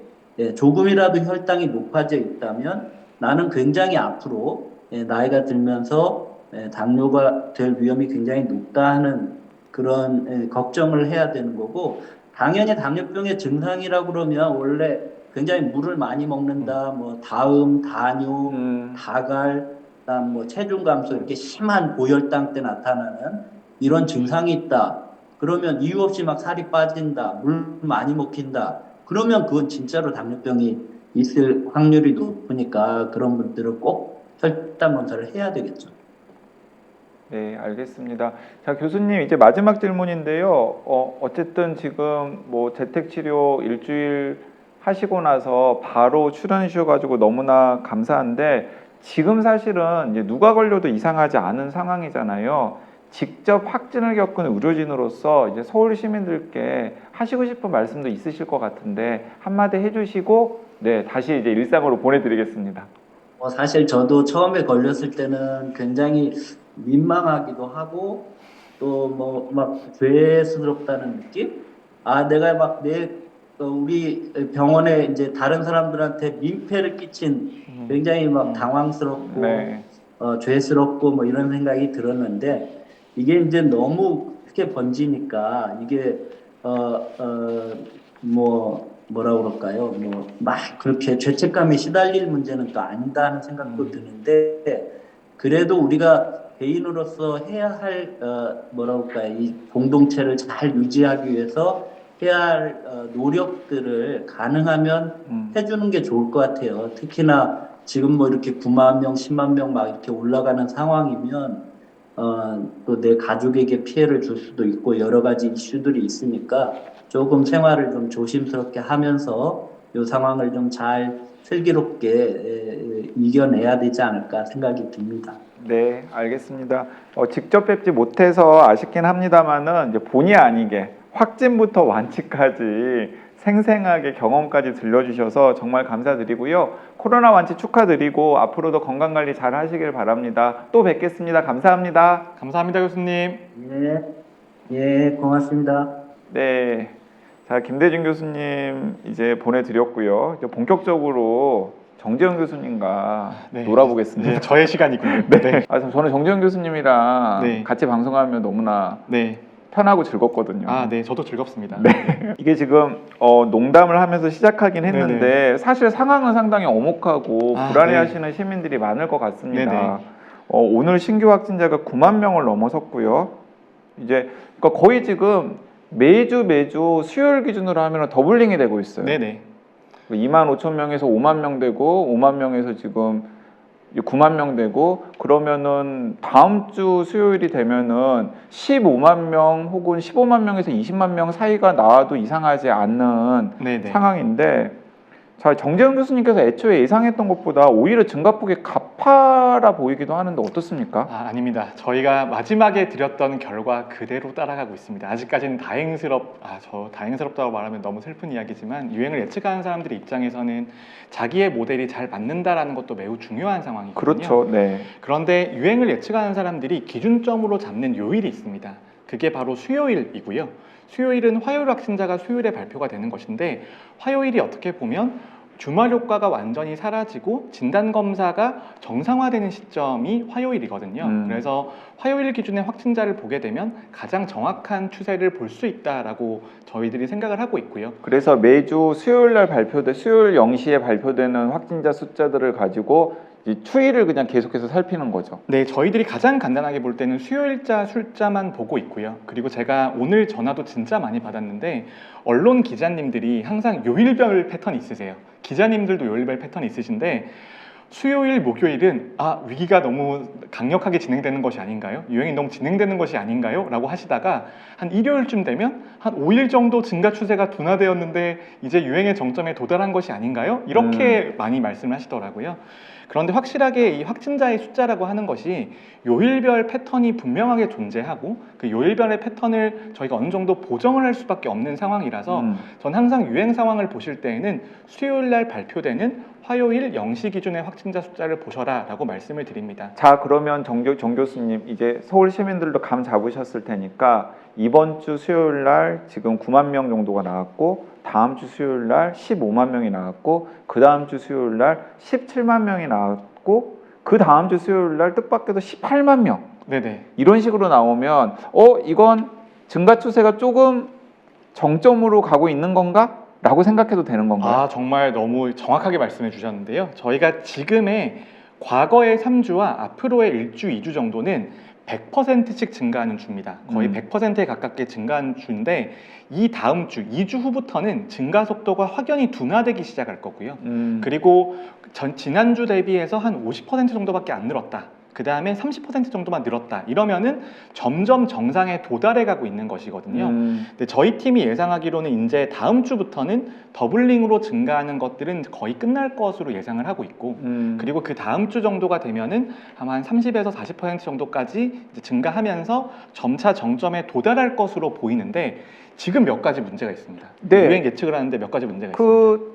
조금이라도 혈당이 높아져 있다면 나는 굉장히 앞으로 나이가 들면서 당뇨가 될 위험이 굉장히 높다 하는 그런 걱정을 해야 되는 거고 당연히 당뇨병의 증상이라고 그러면 원래 굉장히 물을 많이 먹는다, 뭐 다음, 다뇨, 다갈, 그다음 뭐 체중 감소 이렇게 심한 고혈당 때 나타나는 이런 증상이 있다. 그러면 이유 없이 막 살이 빠진다, 물 많이 먹힌다. 그러면 그건 진짜로 당뇨병이 있을 확률이 높으니까 그런 분들은 꼭 혈당 검사를 해야 되겠죠.
네, 알겠습니다. 자, 교수님 이제 마지막 질문인데요. 어쨌든 지금 뭐 재택치료 일주일 하시고 나서 바로 출연해 주셔가지고 너무나 감사한데 지금 사실은 이제 누가 걸려도 이상하지 않은 상황이잖아요. 직접 확진을 겪은 의료진으로서 이제 서울 시민들께 하시고 싶은 말씀도 있으실 것 같은데 한마디 해주시고 네, 다시 이제 일상으로 보내드리겠습니다.
사실 저도 처음에 걸렸을 때는 굉장히 민망하기도 하고 또 뭐 막 죄스럽다는 느낌? 내가 막 우리 병원에 이제 다른 사람들한테 민폐를 끼친 굉장히 막 당황스럽고
네.
죄스럽고 뭐 이런 생각이 들었는데 이게 이제 너무 크게 번지니까 이게 뭐라 그럴까요? 뭐 막 그렇게 죄책감에 시달릴 문제는 또 아니다 하는 생각도 드는데 그래도 우리가 개인으로서 해야 할 뭐라 그럴까요? 이 공동체를 잘 유지하기 위해서 해야 할 노력들을 가능하면 해주는 게 좋을 것 같아요. 특히나 지금 뭐 이렇게 9만 명, 10만 명 막 이렇게 올라가는 상황이면 또 내 가족에게 피해를 줄 수도 있고 여러 가지 이슈들이 있으니까 조금 생활을 좀 조심스럽게 하면서 이 상황을 좀 잘 슬기롭게 이겨내야 되지 않을까 생각이 듭니다.
네, 알겠습니다. 직접 뵙지 못해서 아쉽긴 합니다만은 이제 본의 아니게 확진부터 완치까지 생생하게 경험까지 들려주셔서 정말 감사드리고요. 코로나 완치 축하드리고 앞으로도 건강관리 잘 하시길 바랍니다. 또 뵙겠습니다. 감사합니다.
감사합니다, 교수님.
예, 고맙습니다.
네, 자 김대중 교수님 이제 보내드렸고요. 이제 본격적으로 정재영 교수님과
네.
놀아보겠습니다.
네, 저의 시간이군요.
네.
네.
저는 정재영 교수님이랑
네.
같이 방송하면 너무나
네.
편하고 즐겁거든요.
네, 저도 즐겁습니다.
네. 이게 지금 농담을 하면서 시작하긴 했는데 사실 상황은 상당히 엄혹하고 불안해하시는 시민들이 많을 것 같습니다. 오늘 신규 확진자가 9만 명을 넘어섰고요. 이제 그러니까 거의 지금 매주 수요일 기준으로 하면 더블링이 되고 있어요.
네네.
25,000명에서 5만 명 되고 5만 명에서 지금 9만 명 되고 그러면은 다음 주 수요일이 되면은 15만 명 혹은 15만 명에서 20만 명 사이가 나와도 이상하지 않는
네네.
상황인데 자, 정재영 교수님께서 애초에 예상했던 것보다 오히려 증가폭이 가파라 보이기도 하는데 어떻습니까?
아닙니다. 저희가 마지막에 드렸던 결과 그대로 따라가고 있습니다. 아직까지는 다행스럽다고 말하면 너무 슬픈 이야기지만 유행을 예측하는 사람들의 입장에서는 자기의 모델이 잘 맞는다라는 것도 매우 중요한 상황이거든요.
그렇죠. 네.
그런데 유행을 예측하는 사람들이 기준점으로 잡는 요일이 있습니다. 그게 바로 수요일이고요. 수요일은 화요일 확진자가 수요일에 발표가 되는 것인데 화요일이 어떻게 보면 주말 효과가 완전히 사라지고 진단검사가 정상화되는 시점이 화요일이거든요. 그래서 화요일 기준의 확진자를 보게 되면 가장 정확한 추세를 볼 수 있다라고 저희들이 생각을 하고 있고요.
그래서 매주 수요일 0시에 발표되는 확진자 숫자들을 가지고 이 추이를 그냥 계속해서 살피는 거죠.
네, 저희들이 가장 간단하게 볼 때는 수요일자 숫자만 보고 있고요. 그리고 제가 오늘 전화도 진짜 많이 받았는데 언론 기자님들이 항상 요일별 패턴이 있으세요. 기자님들도 요일별 패턴이 있으신데 수요일, 목요일은 위기가 너무 강력하게 진행되는 것이 아닌가요? 유행이 너무 진행되는 것이 아닌가요? 라고 하시다가 한 일요일쯤 되면 한 5일 정도 증가 추세가 둔화되었는데 이제 유행의 정점에 도달한 것이 아닌가요? 이렇게 많이 말씀을 하시더라고요. 그런데 확실하게 이 확진자의 숫자라고 하는 것이 요일별 패턴이 분명하게 존재하고 그 요일별의 패턴을 저희가 어느 정도 보정을 할 수밖에 없는 상황이라서 전 항상 유행 상황을 보실 때에는 수요일 날 발표되는 화요일 0시 기준의 확진자 숫자를 보셔라 라고 말씀을 드립니다.
자, 그러면 정 교수님 이제 서울 시민들도 감 잡으셨을 테니까 이번 주 수요일 날 지금 9만 명 정도가 나왔고 다음 주 수요일 날 15만 명이 나왔고 그 다음 주 수요일 날 17만 명이 나왔고 그 다음 주 수요일 날 뜻밖에도 18만 명.
네네.
이런 식으로 나오면 이건 증가 추세가 조금 정점으로 가고 있는 건가? 라고 생각해도 되는 건가요?
정말 너무 정확하게 말씀해 주셨는데요. 저희가 지금의 과거의 3주와 앞으로의 1주, 2주 정도는 100%씩 증가하는 주입니다. 거의 100%에 가깝게 증가하는 주인데 이 다음 주, 2주 후부터는 증가 속도가 확연히 둔화되기 시작할 거고요. 그리고 지난주 대비해서 한 50% 정도밖에 안 늘었다. 그 다음에 30% 정도만 늘었다. 이러면은 점점 정상에 도달해 가고 있는 것이거든요. 근데 저희 팀이 예상하기로는 이제 다음 주부터는 더블링으로 증가하는 것들은 거의 끝날 것으로 예상을 하고 있고, 그리고 그 다음 주 정도가 되면은 아마 한 30에서 40% 정도까지 이제 증가하면서 점차 정점에 도달할 것으로 보이는데 지금 몇 가지 문제가 있습니다.
네.
유행 예측을 하는데 몇 가지 문제가 있습니다.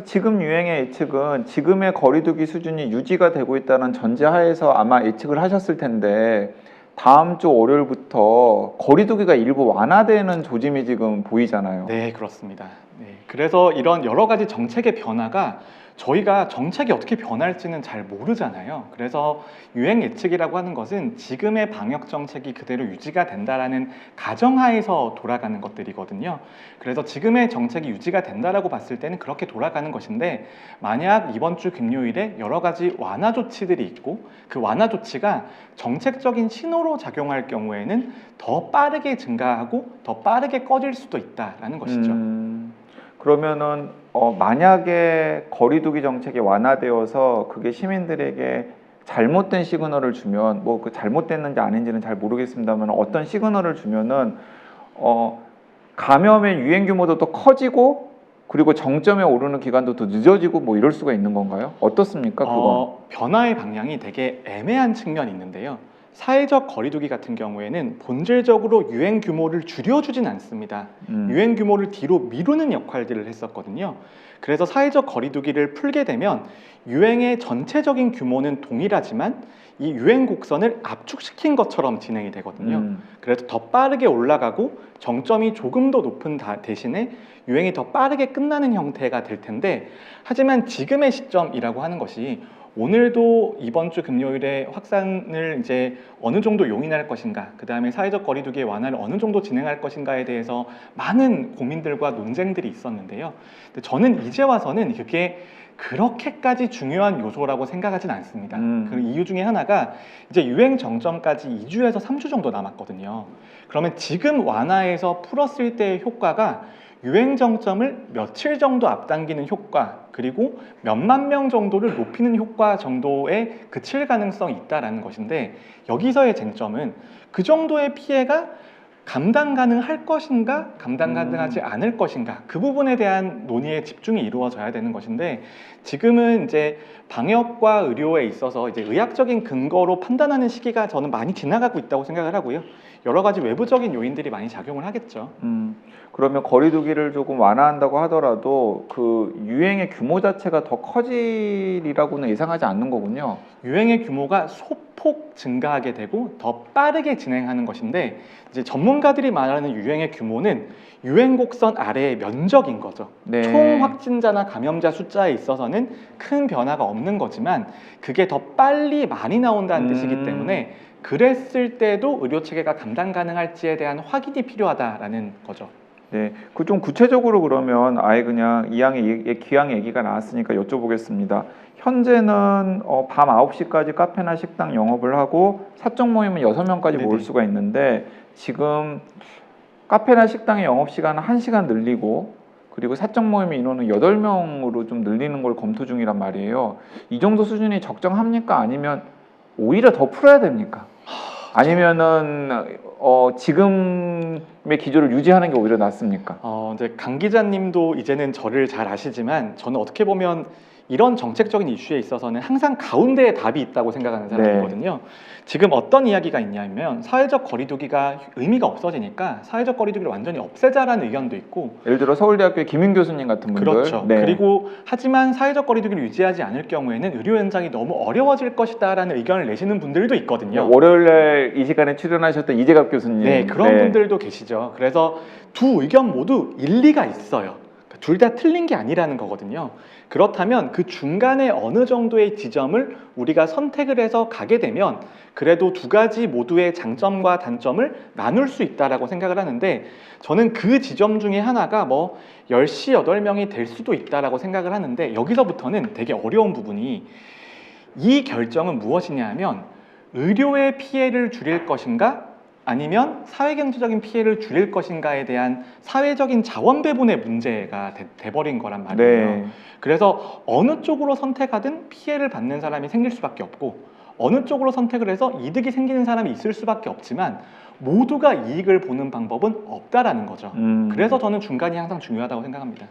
지금 유행의 예측은 지금의 거리두기 수준이 유지가 되고 있다는 전제하에서 아마 예측을 하셨을 텐데 다음 주 월요일부터 거리두기가 일부 완화되는 조짐이 지금 보이잖아요.
네, 그렇습니다. 네, 그래서 이런 여러 가지 정책의 변화가 저희가 정책이 어떻게 변할지는 잘 모르잖아요. 그래서 유행 예측이라고 하는 것은 지금의 방역 정책이 그대로 유지가 된다라는 가정하에서 돌아가는 것들이거든요. 그래서 지금의 정책이 유지가 된다라고 봤을 때는 그렇게 돌아가는 것인데 만약 이번 주 금요일에 여러 가지 완화 조치들이 있고 그 완화 조치가 정책적인 신호로 작용할 경우에는 더 빠르게 증가하고 더 빠르게 꺼질 수도 있다라는 것이죠.
그러면은 만약에 거리두기 정책이 완화되어서 그게 시민들에게 잘못된 시그널을 주면 뭐 그 잘못됐는지 아닌지는 잘 모르겠습니다만 어떤 시그널을 주면은 감염의 유행 규모도 더 커지고 그리고 정점에 오르는 기간도 더 늦어지고 뭐 이럴 수가 있는 건가요? 어떻습니까? 그건?
변화의 방향이 되게 애매한 측면이 있는데요. 사회적 거리두기 같은 경우에는 본질적으로 유행 규모를 줄여주진 않습니다. 유행 규모를 뒤로 미루는 역할들을 했었거든요. 그래서 사회적 거리두기를 풀게 되면 유행의 전체적인 규모는 동일하지만 이 유행 곡선을 압축시킨 것처럼 진행이 되거든요. 그래서 더 빠르게 올라가고 정점이 조금 더 높은 대신에 유행이 더 빠르게 끝나는 형태가 될 텐데 하지만 지금의 시점이라고 하는 것이 오늘도 이번 주 금요일에 확산을 이제 어느 정도 용인할 것인가, 그 다음에 사회적 거리두기의 완화를 어느 정도 진행할 것인가에 대해서 많은 고민들과 논쟁들이 있었는데요. 근데 저는 이제 와서는 그게 그렇게까지 중요한 요소라고 생각하진 않습니다. 그 이유 중에 하나가 이제 유행 정점까지 2주에서 3주 정도 남았거든요. 그러면 지금 완화해서 풀었을 때의 효과가 유행 정점을 며칠 정도 앞당기는 효과, 그리고 몇만 명 정도를 높이는 효과 정도에 그칠 가능성이 있다는 것인데, 여기서의 쟁점은 그 정도의 피해가 감당 가능할 것인가, 감당 가능하지 않을 것인가, 그 부분에 대한 논의에 집중이 이루어져야 되는 것인데, 지금은 이제 방역과 의료에 있어서 이제 의학적인 근거로 판단하는 시기가 저는 많이 지나가고 있다고 생각을 하고요. 여러 가지 외부적인 요인들이 많이 작용을 하겠죠.
그러면 거리두기를 조금 완화한다고 하더라도 그 유행의 규모 자체가 더 커지리라고는 예상하지 않는 거군요.
유행의 규모가 소폭 증가하게 되고 더 빠르게 진행하는 것인데, 이제 전문가들이 말하는 유행의 규모는 유행 곡선 아래의 면적인 거죠.
네.
총 확진자나 감염자 숫자에 있어서는 큰 변화가 없는 거지만 그게 더 빨리 많이 나온다는 뜻이기 때문에 그랬을 때도 의료 체계가 감당 가능할지에 대한 확인이 필요하다라는 거죠.
네, 그 좀 구체적으로 그러면 아예 그냥 기왕 얘기가 나왔으니까 여쭤보겠습니다. 현재는 밤 9시까지 카페나 식당 영업을 하고 사적 모임은 6명까지 모을
네네.
수가 있는데, 지금 카페나 식당의 영업 시간을 1시간 늘리고 그리고 사적 모임의 인원은 8명으로 좀 늘리는 걸 검토 중이란 말이에요. 이 정도 수준이 적정합니까? 아니면 오히려 더 풀어야 됩니까? 아니면은 지금의 기조를 유지하는 게 오히려 낫습니까?
이제 강 기자님도 이제는 저를 잘 아시지만, 저는 어떻게 보면 이런 정책적인 이슈에 있어서는 항상 가운데에 답이 있다고 생각하는 사람이거든요. 지금 어떤 이야기가 있냐면, 사회적 거리두기가 의미가 없어지니까 사회적 거리두기를 완전히 없애자라는 의견도 있고,
예를 들어 서울대학교의 김인 교수님 같은 분들.
그렇죠.
네.
그리고 하지만 사회적 거리두기를 유지하지 않을 경우에는 의료 현장이 너무 어려워질 것이다라는 의견을 내시는 분들도 있거든요.
월요일날 이 시간에 출연하셨던 이재갑 교수님.
네, 그런 분들도 계시죠. 그래서 두 의견 모두 일리가 있어요. 둘 다 틀린 게 아니라는 거거든요. 그렇다면 그 중간에 어느 정도의 지점을 우리가 선택을 해서 가게 되면 그래도 두 가지 모두의 장점과 단점을 나눌 수 있다라고 생각을 하는데, 저는 그 지점 중에 하나가 10시 8명이 될 수도 있다라고 생각을 하는데, 여기서부터는 되게 어려운 부분이, 이 결정은 무엇이냐 하면 의료의 피해를 줄일 것인가, 아니면 사회경제적인 피해를 줄일 것인가에 대한 사회적인 자원 배분의 문제가 돼버린 거란 말이에요.
네.
그래서 어느 쪽으로 선택하든 피해를 받는 사람이 생길 수밖에 없고, 어느 쪽으로 선택을 해서 이득이 생기는 사람이 있을 수밖에 없지만 모두가 이익을 보는 방법은 없다라는 거죠. 그래서 저는 중간이 항상 중요하다고 생각합니다.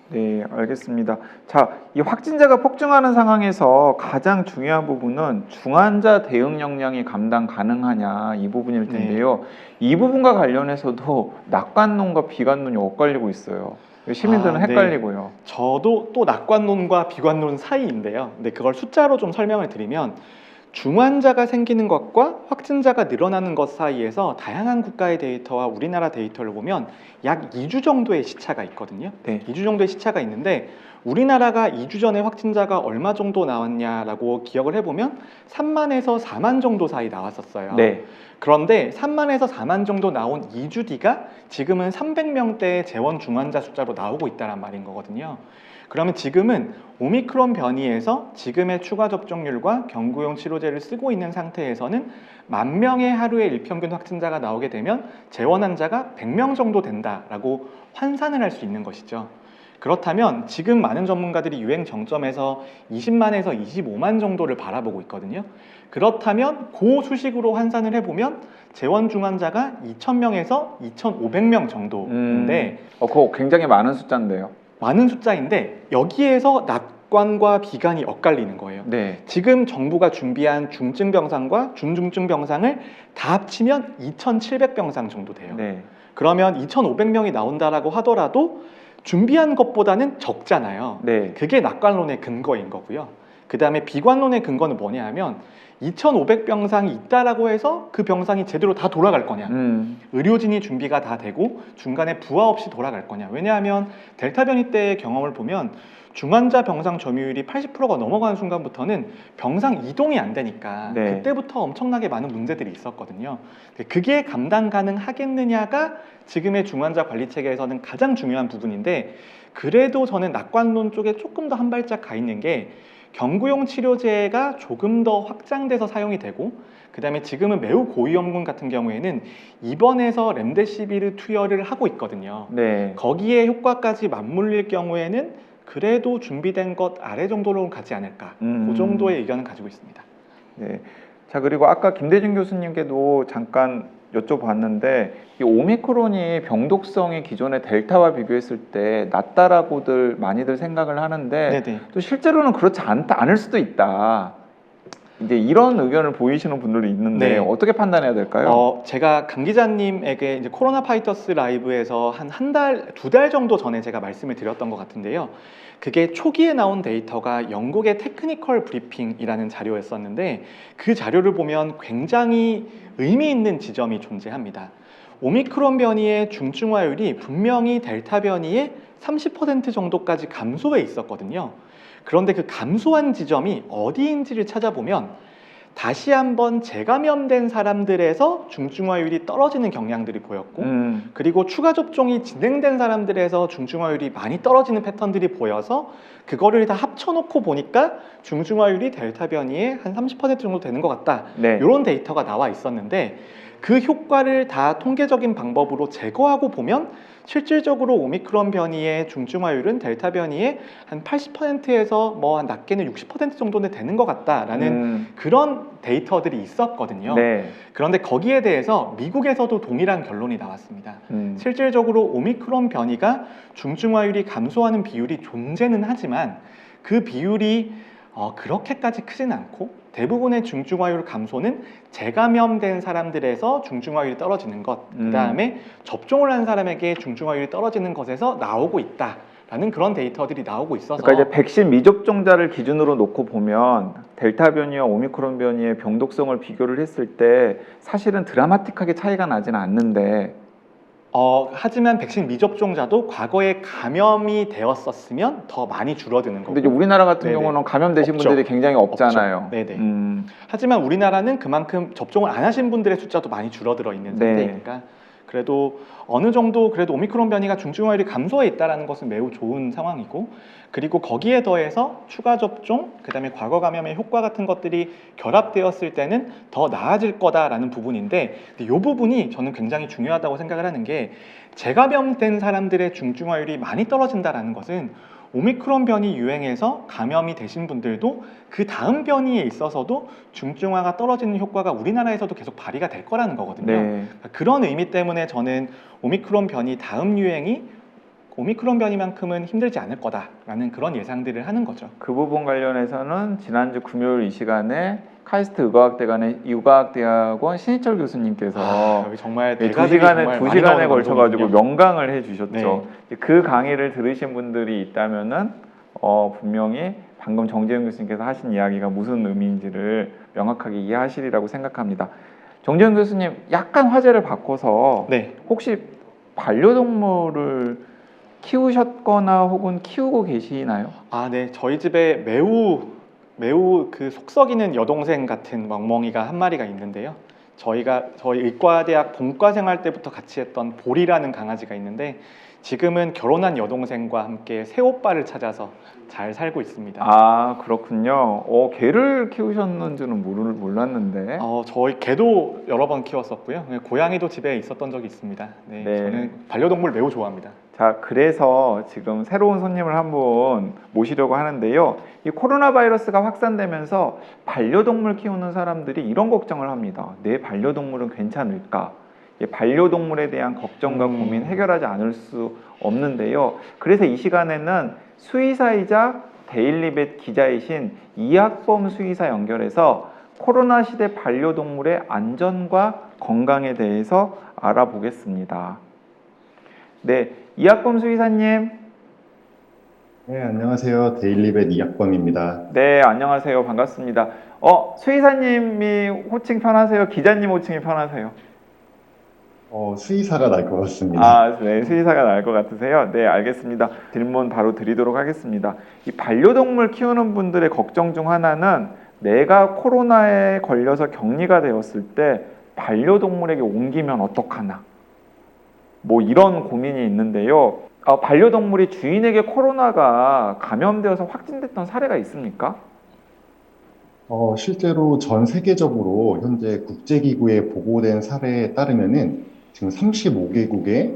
네, 알겠습니다. 자, 이 확진자가 폭증하는 상황에서 가장 중요한 부분은 중환자 대응 역량이 감당 가능하냐, 이 부분일 텐데요. 이 부분과 관련해서도 낙관론과 비관론이 엇갈리고 있어요. 시민들은 헷갈리고요.
저도 또 낙관론과 비관론 사이인데요. 근데 그걸 숫자로 좀 설명을 드리면, 중환자가 생기는 것과 확진자가 늘어나는 것 사이에서 다양한 국가의 데이터와 우리나라 데이터를 보면 약 2주 정도의 시차가 있거든요.
네.
2주 정도의 시차가 있는데, 우리나라가 2주 전에 확진자가 얼마 정도 나왔냐라고 기억을 해보면 3만에서 4만 정도 사이 나왔었어요.
네.
그런데 3만에서 4만 정도 나온 2주 뒤가 지금은 300명대의 재원 중환자 숫자로 나오고 있다는 말인 거거든요. 그러면 지금은 오미크론 변이에서 지금의 추가 접종률과 경구용 치료제를 쓰고 있는 상태에서는 10,000명의 하루에 일평균 확진자가 나오게 되면 재원 환자가 100명 정도 된다라고 환산을 할 수 있는 것이죠. 그렇다면 지금 많은 전문가들이 유행 정점에서 20만에서 25만 정도를 바라보고 있거든요. 그렇다면 그 수식으로 환산을 해보면 재원 중환자가 2,000명에서 2,500명 정도인데,
그거 굉장히 많은 숫자인데요.
많은 숫자인데 여기에서 낙관과 비관이 엇갈리는 거예요.
네.
지금 정부가 준비한 중증 병상과 중중증 병상을 다 합치면 2,700병상 정도 돼요.
네.
그러면 2,500명이 나온다라고 하더라도 준비한 것보다는 적잖아요.
네.
그게 낙관론의 근거인 거고요. 그 다음에 비관론의 근거는 뭐냐 하면 2,500병상이 있다라고 해서 그 병상이 제대로 다 돌아갈 거냐, 의료진이 준비가 다 되고 중간에 부하 없이 돌아갈 거냐. 왜냐하면 델타 변이 때의 경험을 보면 중환자 병상 점유율이 80%가 넘어가는 순간부터는 병상 이동이 안 되니까
네.
그때부터 엄청나게 많은 문제들이 있었거든요. 그게 감당 가능하겠느냐가 지금의 중환자 관리 체계에서는 가장 중요한 부분인데, 그래도 저는 낙관론 쪽에 조금 더 한 발짝 가 있는 게, 경구용 치료제가 조금 더 확장돼서 사용이 되고, 그 다음에 지금은 매우 고위험군 같은 경우에는 입원해서 렘데시비르 투여를 하고 있거든요.
네.
거기에 효과까지 맞물릴 경우에는 그래도 준비된 것 아래 정도로 가지 않을까, 그 정도의 의견을 가지고 있습니다.
네. 자, 그리고 아까 김대중 교수님께도 잠깐 여쭤봤는데 이 오미크론이 병독성이 기존의 델타와 비교했을 때 낮다라고들 많이들 생각을 하는데
네네.
또 실제로는 그렇지 않을 수도 있다. 이제 이런 의견을 보이시는 분들도 있는데
네.
어떻게 판단해야 될까요?
제가 강 기자님에게 이제 코로나 파이터스 라이브에서 한 달, 2달 정도 전에 제가 말씀을 드렸던 것 같은데요. 그게 초기에 나온 데이터가 영국의 테크니컬 브리핑이라는 자료였었는데, 그 자료를 보면 굉장히 의미 있는 지점이 존재합니다. 오미크론 변이의 중증화율이 분명히 델타 변이의 30% 정도까지 감소해 있었거든요. 그런데 그 감소한 지점이 어디인지를 찾아보면 다시 한번 재감염된 사람들에서 중증화율이 떨어지는 경향들이 보였고, 그리고 추가 접종이 진행된 사람들에서 중증화율이 많이 떨어지는 패턴들이 보여서 그거를 다 합쳐놓고 보니까 중증화율이 델타 변이의 한 30% 정도 되는 것 같다.
네.
이런 데이터가 나와 있었는데, 그 효과를 다 통계적인 방법으로 제거하고 보면 실질적으로 오미크론 변이의 중증화율은 델타 변이의 한 80%에서 뭐 한 낮게는 60% 정도는 되는 것 같다라는 그런 데이터들이 있었거든요.
네.
그런데 거기에 대해서 미국에서도 동일한 결론이 나왔습니다. 실질적으로 오미크론 변이가 중증화율이 감소하는 비율이 존재는 하지만 그 비율이 그렇게까지 크진 않고, 대부분의 중증화율 감소는 재감염된 사람들에서 중증화율이 떨어지는 것, 그 다음에 접종을 한 사람에게 중증화율이 떨어지는 것에서 나오고 있다라는 그런 데이터들이 나오고 있어서,
그러니까 이제 백신 미접종자를 기준으로 놓고 보면 델타 변이와 오미크론 변이의 병독성을 비교를 했을 때 사실은 드라마틱하게 차이가 나지는 않는데
하지만 백신 미접종자도 과거에 감염이 되었었으면 더 많이 줄어드는 거고.
근데 이제 우리나라 같은
네네.
경우는 감염되신
없죠.
분들이 굉장히 없잖아요.
없죠. 네네. 하지만 우리나라는 그만큼 접종을 안 하신 분들의 숫자도 많이 줄어들어 있는
네.
상태니까 그래도 어느 정도 그래도 오미크론 변이가 중증화율이 감소해 있다는 것은 매우 좋은 상황이고, 그리고 거기에 더해서 추가 접종, 그다음에 과거 감염의 효과 같은 것들이 결합되었을 때는 더 나아질 거다라는 부분인데, 이 부분이 저는 굉장히 중요하다고 생각을 하는 게, 재감염된 사람들의 중증화율이 많이 떨어진다라는 것은 오미크론 변이 유행에서 감염이 되신 분들도 그 다음 변이에 있어서도 중증화가 떨어지는 효과가 우리나라에서도 계속 발휘가 될 거라는 거거든요.
네.
그런 의미 때문에 저는 오미크론 변이 다음 유행이 오미크론 변이만큼은 힘들지 않을 거다라는 그런 예상들을 하는 거죠.
그 부분 관련해서는 지난주 금요일 이 시간에 카이스트 의과학대학원 의과학대학원 신희철 교수님께서
여기 정말
두
대가들이
시간에
정말 많이 나오는
걸쳐가지고
방송이거든요.
명강을 해주셨죠.
네.
그 강의를 들으신 분들이 있다면은 분명히 방금 정재영 교수님께서 하신 이야기가 무슨 의미인지를 명확하게 이해하시리라고 생각합니다. 정재영 교수님, 약간 화제를 바꿔서
네.
혹시 반려동물을 키우셨거나 혹은 키우고 계시나요?
네. 저희 집에 매우 그 속썩이는 여동생 같은 멍멍이가 한 마리가 있는데요. 저희 의과대학 본과생활 때부터 같이 했던 볼이라는 강아지가 있는데, 지금은 결혼한 여동생과 함께 새오빠를 찾아서 잘 살고 있습니다.
아, 그렇군요. 개를 키우셨는지는 몰랐는데.
저희 개도 여러 번 키웠었고요. 고양이도 집에 있었던 적이 있습니다. 네.
네.
저는 반려동물 매우 좋아합니다.
자, 그래서 지금 새로운 손님을 한분 모시려고 하는데요. 이 코로나 바이러스가 확산되면서 반려동물 키우는 사람들이 이런 걱정을 합니다. 내 반려동물은 괜찮을까? 반려동물에 대한 걱정과 고민 해결하지 않을 수 없는데요. 그래서 이 시간에는 수의사이자 데일리벳 기자이신 이학범 수의사 연결해서 코로나 시대 반려동물의 안전과 건강에 대해서 알아보겠습니다. 네, 이학범 수의사님.
네, 안녕하세요. 데일리벳 이학범입니다.
네, 안녕하세요. 반갑습니다. 수의사님이 호칭 편하세요? 기자님 호칭이 편하세요?
수의사가 날 것 같습니다.
아, 네, 수의사가 나을 것 같으세요? 네, 알겠습니다. 질문 바로 드리도록 하겠습니다. 이 반려동물 키우는 분들의 걱정 중 하나는 내가 코로나에 걸려서 격리가 되었을 때 반려동물에게 옮기면 어떡하나? 뭐 이런 고민이 있는데요. 반려동물이 주인에게 코로나가 감염되어서 확진됐던 사례가 있습니까?
실제로 전 세계적으로 현재 국제기구에 보고된 사례에 따르면은 지금 35개국에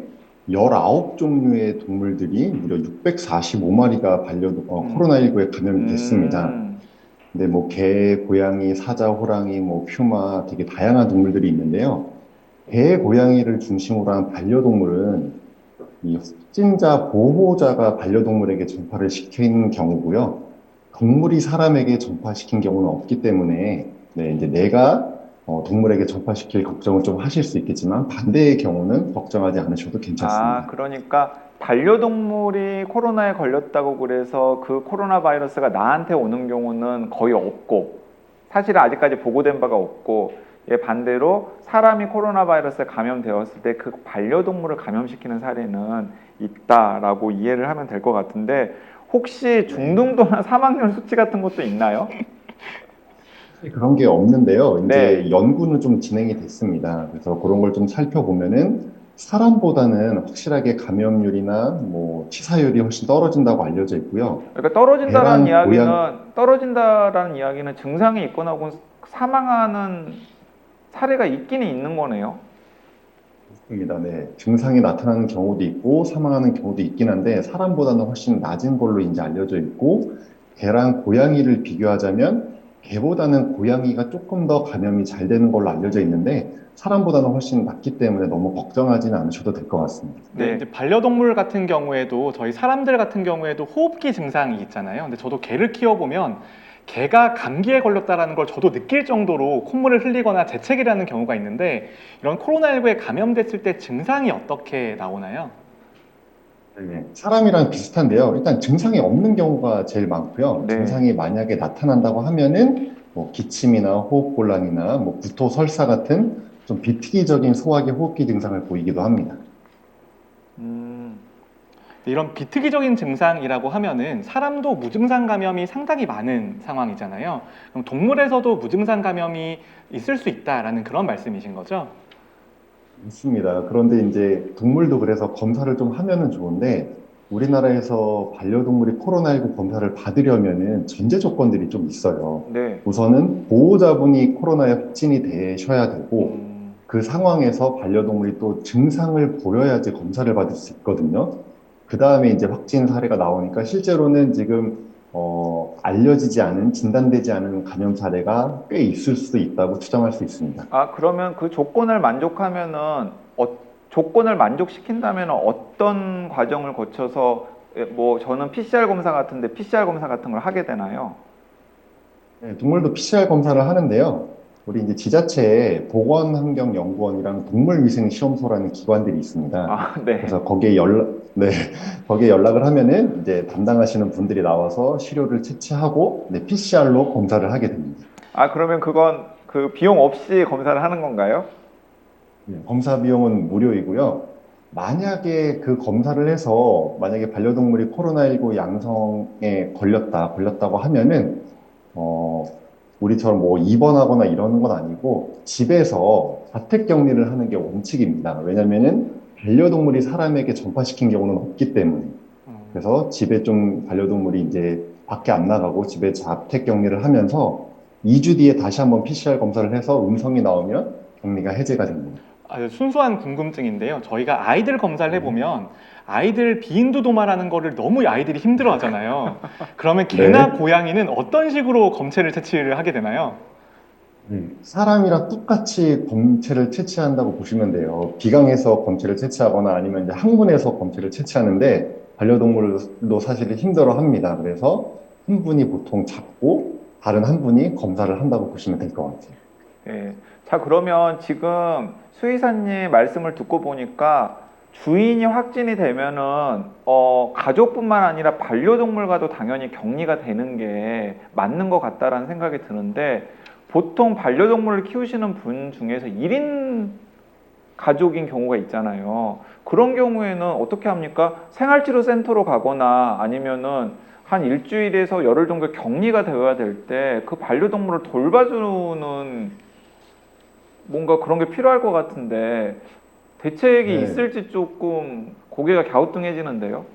19종류의 동물들이 무려 645마리가 코로나19에 감염이 됐습니다.
음,
근데 뭐 개, 고양이, 사자, 호랑이, 뭐 퓨마 되게 다양한 동물들이 있는데요. 개, 고양이를 중심으로 한 반려동물은 이 확진자 보호자가 반려동물에게 전파를 시키는 경우고요. 동물이 사람에게 전파시킨 경우는 없기 때문에 네, 이제 내가 동물에게 전파시킬 걱정을 좀 하실 수 있겠지만 반대의 경우는 걱정하지 않으셔도
아,
괜찮습니다.
그러니까 반려동물이 코로나에 걸렸다고 그래서 그 코로나 바이러스가 나한테 오는 경우는 거의 없고, 사실은 아직까지 보고된 바가 없고, 예, 반대로 사람이 코로나 바이러스에 감염되었을 때 그 반려동물을 감염시키는 사례는 있다라고 이해를 하면 될 것 같은데, 혹시
네.
중등도나 사망률 수치 같은 것도 있나요?
그런 게 없는데요.
네.
이제 연구는 좀 진행이 됐습니다. 그래서 그런 걸 좀 살펴보면은 사람보다는 확실하게 감염률이나 뭐 치사율이 훨씬 떨어진다고 알려져 있고요.
그러니까
개랑 고양
떨어진다라는 이야기는 증상이 있거나 혹은 사망하는 사례가 있기는 있는 거네요.
입니다. 네. 증상이 나타나는 경우도 있고 사망하는 경우도 있긴 한데 사람보다는 훨씬 낮은 걸로 이제 알려져 있고 개랑 고양이를 비교하자면 개보다는 고양이가 조금 더 감염이 잘 되는 걸로 알려져 있는데 사람보다는 훨씬 낮기 때문에 너무 걱정하지는 않으셔도 될 것 같습니다.
네,
네.
이제 반려동물 같은 경우에도 저희 사람들 같은 경우에도 호흡기 증상이 있잖아요. 근데 저도 개를 키워보면 개가 감기에 걸렸다라는 걸 저도 느낄 정도로 콧물을 흘리거나 재채기를 는 경우가 있는데 이런 코로나19에 감염됐을 때 증상이 어떻게 나오나요?
네. 사람이랑 비슷한데요. 일단 증상이 없는 경우가 제일 많고요.
네.
증상이 만약에 나타난다고 하면은 뭐 기침이나 호흡곤란이나 뭐 구토, 설사 같은 좀 비특이적인 소화기 호흡기 증상을 보이기도 합니다.
음,
이런 비특이적인 증상이라고 하면은 사람도 무증상 감염이 상당히 많은 상황이잖아요. 그럼 동물에서도 무증상 감염이 있을 수 있다라는 그런 말씀이신 거죠?
있습니다. 그런데 이제 동물도 그래서 검사를 좀 하면은 좋은데 우리나라에서 반려동물이 코로나19 검사를 받으려면은 전제 조건들이 좀 있어요.
네.
우선은 보호자분이 코로나에 확진이 되셔야 되고
음,
그 상황에서 반려동물이 또 증상을 보여야지 검사를 받을 수 있거든요. 그 다음에 이제 확진 사례가 나오니까 실제로는 지금 알려지지 않은, 진단되지 않은 감염 사례가 꽤 있을 수도 있다고 추정할 수 있습니다.
아, 그러면 그 조건을 만족하면은 조건을 만족시킨다면 어떤 과정을 거쳐서 뭐 저는 PCR 검사 같은데 PCR 검사 같은 걸 하게 되나요?
네, 동물도 PCR 검사를 하는데요. 우리 이제 지자체에 보건환경연구원이랑 동물위생시험소라는 기관들이 있습니다.
아, 네.
그래서 네, 거기에 연락을 하면은 이제 담당하시는 분들이 나와서 시료를 채취하고 네, PCR로 검사를 하게 됩니다.
아, 그러면 그건 그 비용 없이 검사를 하는 건가요?
검사 비용은 무료이고요. 만약에 그 검사를 해서 만약에 반려동물이 코로나19 양성에 걸렸다고 하면은 어, 우리처럼 뭐 입원하거나 이러는 건 아니고 집에서 자택 격리를 하는 게 원칙입니다. 왜냐면은 반려동물이 사람에게 전파시킨 경우는 없기 때문에.
음.
그래서 집에 좀 반려동물이 이제 밖에 안 나가고 집에 자택 격리를 하면서 2주 뒤에 다시 한번 PCR 검사를 해서 음성이 나오면 격리가 해제가 됩니다.
아주 순수한 궁금증인데요. 저희가 아이들 검사를
네.
해보면 아이들 비인두 도마라는 거를 너무 아이들이 힘들어 하잖아요. 그러면 개나
네.
고양이는 어떤 식으로 검체를 채취를 하게 되나요?
사람이랑 똑같이 검체를 채취한다고 보시면 돼요. 비강에서 검체를 채취하거나 아니면 이제 항문에서 검체를 채취하는데 반려동물도 사실 힘들어 합니다. 그래서 한 분이 보통 잡고 다른 한 분이 검사를 한다고 보시면 될 것 같아요.
네. 자, 그러면 지금 수의사님 말씀을 듣고 보니까 주인이 확진이 되면은 가족뿐만 아니라 반려동물과도 당연히 격리가 되는 게 맞는 것 같다라는 생각이 드는데 보통 반려동물을 키우시는 분 중에서 1인 가족인 경우가 있잖아요. 그런 경우에는 어떻게 합니까? 생활치료센터로 가거나 아니면은 한 일주일에서 열흘 정도 격리가 되어야 될 때 그 반려동물을 돌봐주는 뭔가 그런 게 필요할 것 같은데 대책이
네.
있을지 조금 고개가 갸우뚱해지는데요.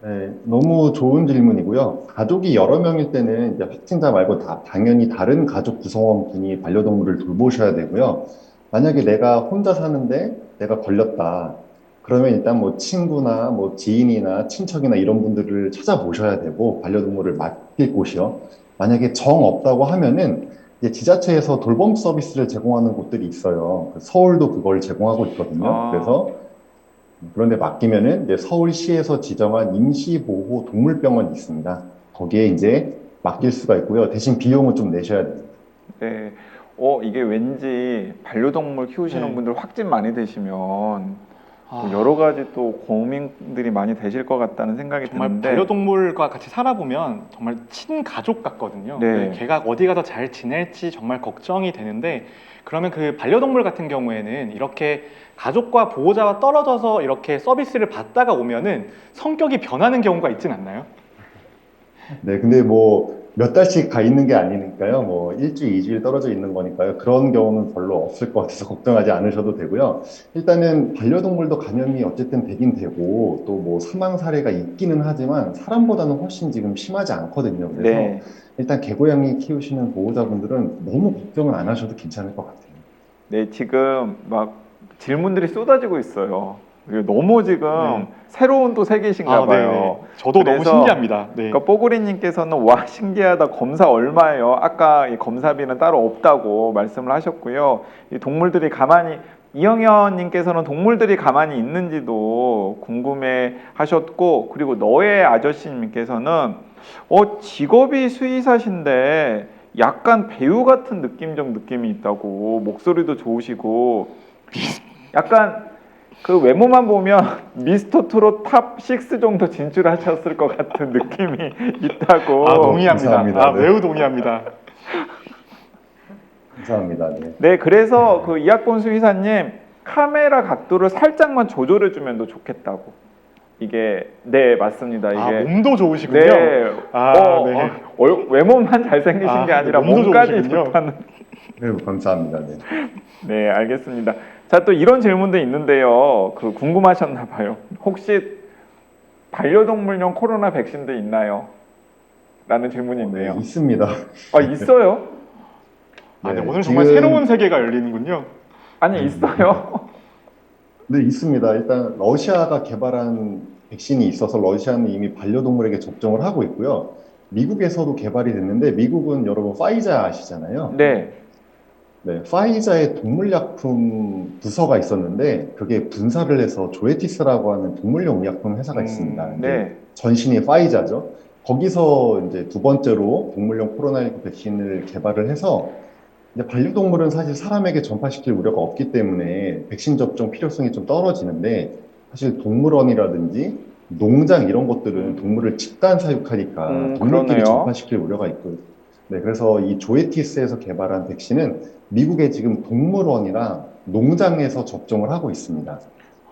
네, 너무 좋은 질문이고요. 가족이 여러 명일 때는 이제 확진자 말고 당연히 다른 가족 구성원분이 반려동물을 돌보셔야 되고요. 만약에 내가 혼자 사는데 내가 걸렸다. 그러면 일단 뭐 친구나 뭐 지인이나 친척이나 이런 분들을 찾아보셔야 되고 반려동물을 맡길 곳이요. 만약에 정 없다고 하면은 이제 지자체에서 돌봄 서비스를 제공하는 곳들이 있어요. 서울도 그걸 제공하고 있거든요.
아,
그래서 그런데 맡기면은 이제 서울시에서 지정한 임시보호 동물병원이 있습니다. 거기에 이제 맡길 수가 있고요. 대신 비용은 좀 내셔야 돼요.
네. 이게 왠지 반려동물 키우시는
네.
분들 확진 많이 되시면 또
아,
여러 가지 또 고민들이 많이 되실 것 같다는 생각이
정말
드는데,
반려동물과 같이 살아보면 정말 친가족 같거든요.
네.
걔가 어디 가서 잘 지낼지 정말 걱정이 되는데, 그러면 그 반려동물 같은 경우에는 이렇게 가족과 보호자와 떨어져서 이렇게 서비스를 받다가 오면은 성격이 변하는 경우가 있진 않나요?
네, 근데 뭐 몇 달씩 가 있는 게 아니니까요. 뭐 일주일, 이주일 떨어져 있는 거니까요. 그런 경우는 별로 없을 것 같아서 걱정하지 않으셔도 되고요. 일단은 반려동물도 감염이 어쨌든 되긴 되고 또 뭐 사망 사례가 있기는 하지만 사람보다는 훨씬 지금 심하지 않거든요. 그래서
네.
일단 개고양이 키우시는 보호자분들은 너무 걱정은 안 하셔도 괜찮을 것 같아요.
네, 지금 막 질문들이 쏟아지고 있어요. 이게 너무 지금
네.
새로운 또 세계신가
네,
봐요.
네. 저도 너무
그래서
신기합니다. 네.
그러니까 뽀글이님께서는 와 신기하다, 검사 얼마예요? 아까 이 검사비는 따로 없다고 말씀을 하셨고요. 이 동물들이 가만히, 이영현님께서는 동물들이 가만히 있는지도 궁금해 하셨고, 그리고 너의 아저씨님께서는 직업이 수의사신데 약간 배우 같은 느낌이 있다고, 목소리도 좋으시고 약간 그 외모만 보면 미스터 트롯 탑 6 정도 진출하셨을 것 같은 느낌이 있다고.
아, 동의합니다.
감사합니다.
아,
네.
매우 동의합니다.
감사합니다. 네.
네, 그래서 그 이학본 수의사님 카메라 각도를 살짝만 조절해 주면 더 좋겠다고. 이게 네 맞습니다.
아,
이게
몸도 좋으시군요.
네,
아, 네.
외모만 잘생기신
아,
게 아니라
몸도
몸까지
좋으시군요.
좋다는.
네, 감사합니다. 네.
네, 알겠습니다. 자, 또 이런 질문도 있는데요. 그 궁금하셨나 봐요. 혹시 반려동물용 코로나 백신도 있나요? 라는 질문이 있네요.
네, 있습니다.
아, 있어요?
아, 네.
네,
오늘 정말
지금-
새로운 세계가 열리는군요.
아니, 있어요?
네, 있습니다. 일단 러시아가 개발한 백신이 있어서 러시아는 이미 반려동물에게 접종을 하고 있고요. 미국에서도 개발이 됐는데 미국은 여러분 파이자 아시잖아요.
네.
네, 파이자의 동물약품 부서가 있었는데 그게 분사를 해서 조에티스라고 하는 동물용 의약품 회사가 있습니다. 이제
네.
전신이 파이자죠. 거기서 이제 두 번째로 동물용 코로나19 백신을 개발을 해서 이제 반려동물은 사실 사람에게 전파시킬 우려가 없기 때문에 백신 접종 필요성이 좀 떨어지는데 사실 동물원이라든지 농장 이런 것들은 동물을 집단 사육하니까 동물끼리
그러네요.
전파시킬 우려가 있고 네, 그래서 이 조에티스에서 개발한 백신은 미국의 지금 동물원이랑 농장에서 접종을 하고 있습니다.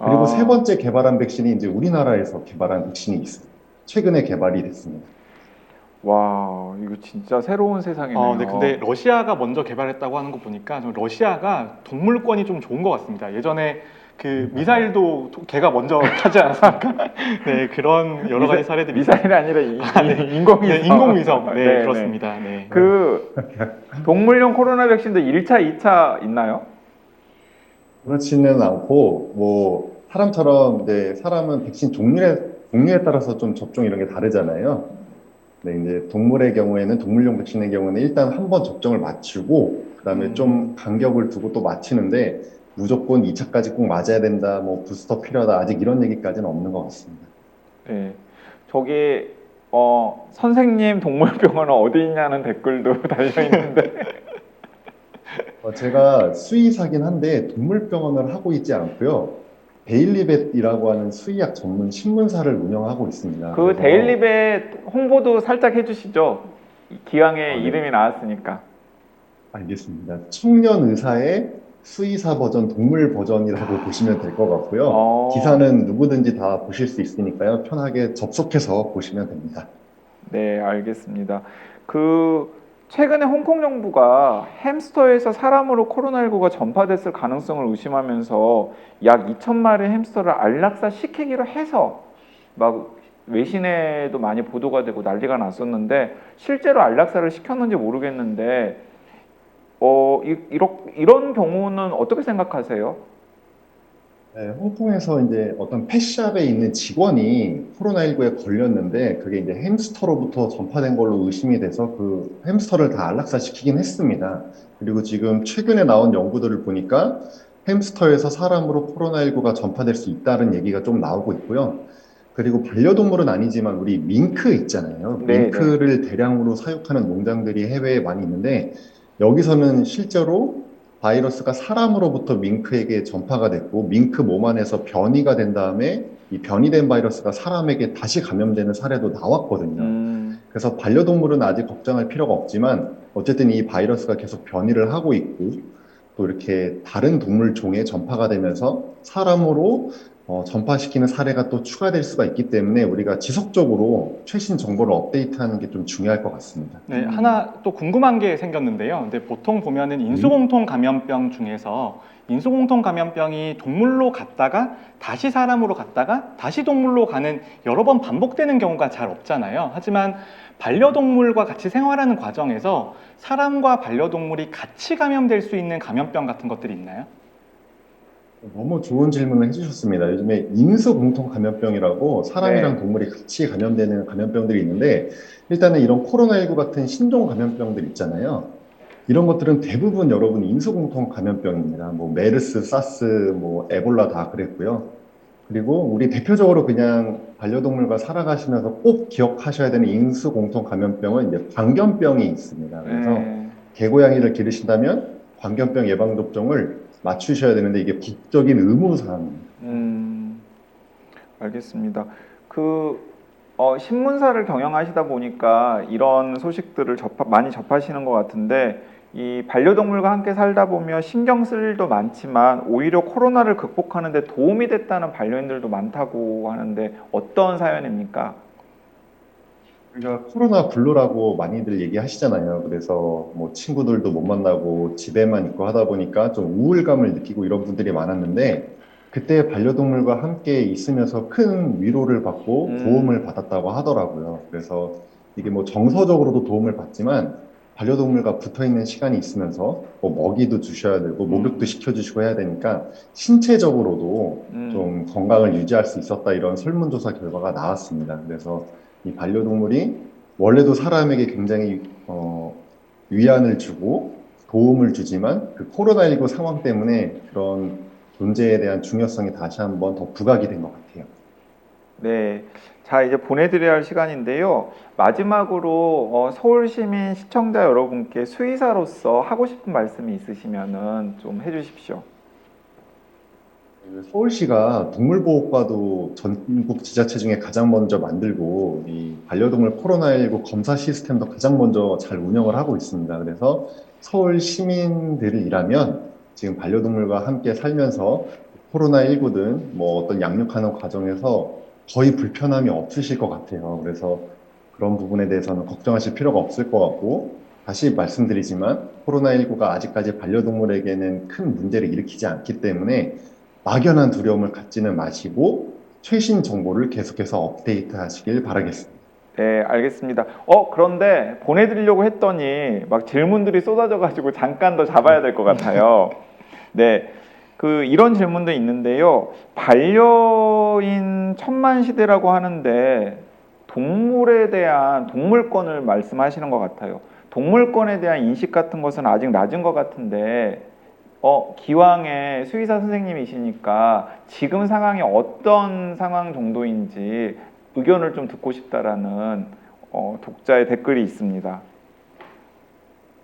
그리고
아,
세 번째 개발한 백신이 이제 우리나라에서 개발한 백신이 있습니다. 최근에 개발이 됐습니다.
와, 이거 진짜 새로운 세상이네요.
네, 근데 러시아가 먼저 개발했다고 하는 거 보니까 좀 러시아가 동물권이 좀 좋은 것 같습니다. 예전에 그 미사일도 걔가 먼저 하지 않았습니까? 네, 그런 여러 가지 사례들이
미사일이 아니라 인공위성.
네, 인공위성. 네,
네,
그렇습니다. 네.
그 동물용 코로나 백신도 1차, 2차 있나요?
그렇지는 않고 뭐 사람처럼 이제 사람은 백신 종류에 따라서 좀 접종 이런 게 다르잖아요. 네, 이제 동물의 경우에는 동물용 백신의 경우는 일단 한 번 접종을 마치고 그다음에 좀 간격을 두고 또 마치는데 무조건 2차까지 꼭 맞아야 된다, 뭐 부스터 필요하다 아직 이런 얘기까지는 없는 것 같습니다.
네. 저기 선생님 동물병원은 어디 있냐는 댓글도 달려 있는데.
제가 수의사긴 한데 동물병원을 하고 있지 않고요. 데일리벳이라고 하는 수의학 전문 신문사를 운영하고 있습니다.
그
그래서
데일리벳 홍보도 살짝 해주시죠. 기왕에
네.
이름이 나왔으니까.
알겠습니다. 청년 의사의 수의사 버전, 동물 버전이라고 보시면 될 것 같고요. 기사는 누구든지 다 보실 수 있으니까요. 편하게 접속해서 보시면 됩니다.
네, 알겠습니다. 최근에 홍콩 정부가 햄스터에서 사람으로 코로나19가 전파됐을 가능성을 의심하면서 약 2,000마리 햄스터를 안락사 시키기로 해서 막 외신에도 많이 보도가 되고 난리가 났었는데 실제로 안락사를 시켰는지 모르겠는데 이런 경우는 어떻게 생각하세요?
네, 홍콩에서 이제 어떤 펫샵에 있는 직원이 코로나19에 걸렸는데 그게 이제 햄스터로부터 전파된 걸로 의심이 돼서 그 햄스터를 다 안락사시키긴 했습니다. 그리고 지금 최근에 나온 연구들을 보니까 햄스터에서 사람으로 코로나19가 전파될 수 있다는 얘기가 좀 나오고 있고요. 그리고 반려동물은 아니지만 우리 밍크 있잖아요.
네, 네.
밍크를 대량으로 사육하는 농장들이 해외에 많이 있는데 여기서는 실제로 바이러스가 사람으로부터 밍크에게 전파가 됐고 밍크 몸 안에서 변이가 된 다음에 이 변이된 바이러스가 사람에게 다시 감염되는 사례도 나왔거든요. 그래서 반려동물은 아직 걱정할 필요가 없지만 어쨌든 이 바이러스가 계속 변이를 하고 있고 또 이렇게 다른 동물 종에 전파가 되면서 사람으로 전파시키는 사례가 또 추가될 수가 있기 때문에 우리가 지속적으로 최신 정보를 업데이트하는 게 좀 중요할 것 같습니다.
네, 하나 또 궁금한 게 생겼는데요. 근데 보통 보면은 인수공통 감염병 중에서 인수공통 감염병이 동물로 갔다가 다시 사람으로 갔다가 다시 동물로 가는 여러 번 반복되는 경우가 잘 없잖아요. 하지만 반려동물과 같이 생활하는 과정에서 사람과 반려동물이 같이 감염될 수 있는 감염병 같은 것들이 있나요?
너무 좋은 질문을 해주셨습니다. 요즘에 인수공통 감염병이라고 사람이랑
네.
동물이 같이 감염되는 감염병들이 있는데 일단은 이런 코로나19 같은 신종 감염병들 있잖아요. 이런 것들은 대부분 여러분 인수공통 감염병입니다. 뭐 메르스, 사스, 뭐 에볼라 다 그랬고요. 그리고 우리 대표적으로 그냥 반려동물과 살아가시면서 꼭 기억하셔야 되는 인수공통 감염병은 이제 광견병이 있습니다. 그래서
네.
개고양이를 기르신다면 광견병 예방접종을 맞추셔야 되는데 이게 법적인 의무사항입니다.
음, 알겠습니다. 신문사를 경영하시다 보니까 이런 소식들을 많이 접하시는 것 같은데, 이 반려동물과 함께 살다 보면 신경 쓸 일도 많지만 오히려 코로나를 극복하는 데 도움이 됐다는 반려인들도 많다고 하는데 어떤 사연입니까?
우리가 코로나 블루라고 많이들 얘기하시잖아요. 그래서 뭐 친구들도 못 만나고 집에만 있고 하다 보니까 좀 우울감을 느끼고 이런 분들이 많았는데 그때 반려동물과 함께 있으면서 큰 위로를 받고 도움을
음,
받았다고 하더라고요. 그래서 이게 뭐 정서적으로도 도움을 받지만 반려동물과 붙어 있는 시간이 있으면서 뭐 먹이도 주셔야 되고 목욕도
음,
시켜주시고 해야 되니까 신체적으로도
음,
좀 건강을 유지할 수 있었다 이런 설문조사 결과가 나왔습니다. 그래서 이 반려동물이 원래도 사람에게 굉장히 위안을 주고 도움을 주지만 그 코로나19 상황 때문에 그런 존재에 대한 중요성이 다시 한번 더 부각이 된 것 같아요.
네. 자, 이제 보내드려야 할 시간인데요. 마지막으로 서울 시민 시청자 여러분께 수의사로서 하고 싶은 말씀이 있으시면은 좀 해주십시오.
서울시가 동물보호과도 전국 지자체 중에 가장 먼저 만들고 이 반려동물 코로나19 검사 시스템도 가장 먼저 잘 운영을 하고 있습니다. 그래서 서울 시민들이라면 지금 반려동물과 함께 살면서 코로나19든 뭐 어떤 양육하는 과정에서 거의 불편함이 없으실 것 같아요. 그래서 그런 부분에 대해서는 걱정하실 필요가 없을 것 같고 다시 말씀드리지만 코로나19가 아직까지 반려동물에게는 큰 문제를 일으키지 않기 때문에 막연한 두려움을 갖지는 마시고 최신 정보를 계속해서 업데이트 하시길 바라겠습니다.
네, 알겠습니다. 그런데 보내드리려고 했더니 막 질문들이 쏟아져가지고 잠깐 더 잡아야 될 것 같아요. 네, 이런 질문도 있는데요. 반려인 천만 시대라고 하는데 동물에 대한 동물권을 말씀하시는 것 같아요. 동물권에 대한 인식 같은 것은 아직 낮은 것 같은데 기왕에 수의사 선생님이시니까 지금 상황이 어떤 상황 정도인지 의견을 좀 듣고 싶다라는 독자의 댓글이 있습니다.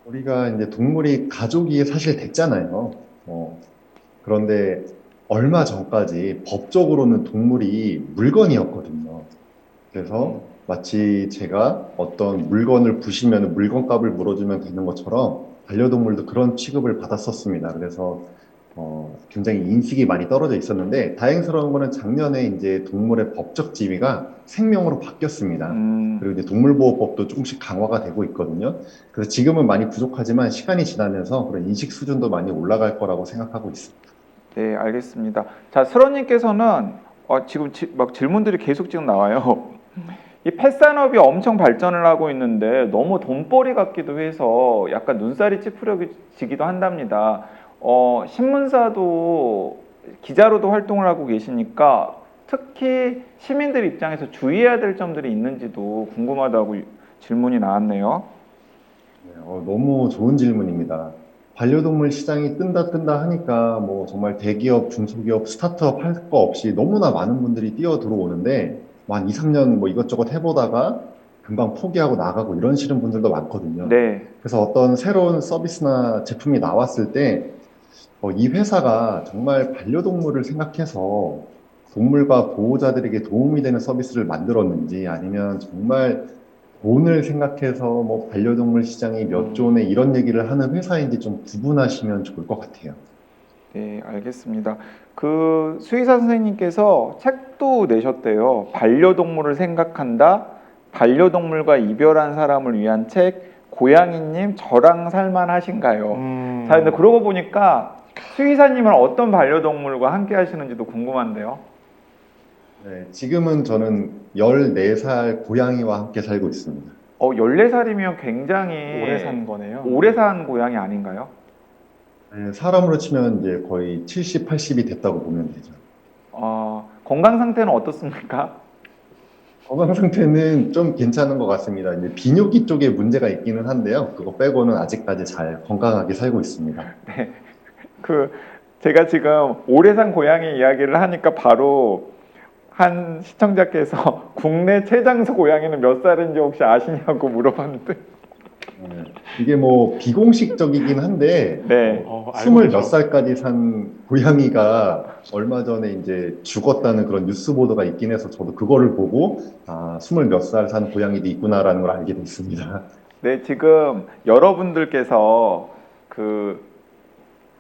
우리가 이제 동물이 가족이 사실 됐잖아요. 그런데 얼마 전까지 법적으로는 동물이 물건이었거든요. 그래서 마치 제가 어떤 물건을 부시면 물건값을 물어주면 되는 것처럼 반려동물도 그런 취급을 받았었습니다. 그래서 굉장히 인식이 많이 떨어져 있었는데 다행스러운 거는 작년에 이제 동물의 법적 지위가 생명으로 바뀌었습니다. 그리고 이제 동물보호법도 조금씩 강화가 되고 있거든요. 그래서 지금은 많이 부족하지만 시간이 지나면서 그런 인식 수준도 많이 올라갈 거라고 생각하고 있습니다.
네, 알겠습니다. 자, 스런님께서는 지금 막 질문들이 계속 지금 나와요. 이 펫산업이 엄청 발전을 하고 있는데 너무 돈벌이 같기도 해서 약간 눈살이 찌푸려지기도 한답니다. 신문사도 기자로도 활동을 하고 계시니까 특히 시민들 입장에서 주의해야 될 점들이 있는지도 궁금하다고 질문이 나왔네요.
네, 너무 좋은 질문입니다. 반려동물 시장이 뜬다 하니까 뭐 정말 대기업, 중소기업, 스타트업 할 거 없이 너무나 많은 분들이 뛰어 들어오는데 뭐 한 2, 3년 뭐 이것저것 해보다가 금방 포기하고 나가고 이러시는 분들도 많거든요.
네,
그래서 어떤 새로운 서비스나 제품이 나왔을 때 이 회사가 정말 반려동물을 생각해서 동물과 보호자들에게 도움이 되는 서비스를 만들었는지 아니면 정말 돈을 생각해서 뭐 반려동물 시장이 몇 조네 이런 얘기를 하는 회사인지 좀 구분하시면 좋을 것 같아요.
네, 알겠습니다. 그 수의사 선생님께서 책도 내셨대요. 반려동물을 생각한다. 반려동물과 이별한 사람을 위한 책. 고양이님 저랑 살만하신가요? 자, 근데 그러고 보니까 수의사님은 어떤 반려동물과 함께 하시는지도 궁금한데요.
네, 지금은 저는 14살 고양이와 함께 살고 있습니다.
14살이면 굉장히
오래 산 거네요.
오래 산 고양이 아닌가요?
네, 사람으로 치면 이제 거의 70, 80이 됐다고 보면 되죠.
건강 상태는 어떻습니까?
건강 상태는 좀 괜찮은 것 같습니다. 이제 비뇨기 쪽에 문제가 있기는 한데요. 그거 빼고는 아직까지 잘 건강하게 살고 있습니다.
네. 제가 지금 오래 산 고양이 이야기를 하니까 바로 한 시청자께서 국내 최장수 고양이는 몇 살인지 혹시 아시냐고 물어봤는데
네, 이게 뭐 비공식적이긴 한데
네.
알고
20
계셔.
몇 살까지 산 고양이가 얼마 전에 이제 죽었다는 그런 뉴스 보도가 있긴 해서 저도 그거를 보고 20 몇 살 산 고양이도 있구나라는 걸 알게 됐습니다.
네, 지금 여러분들께서 그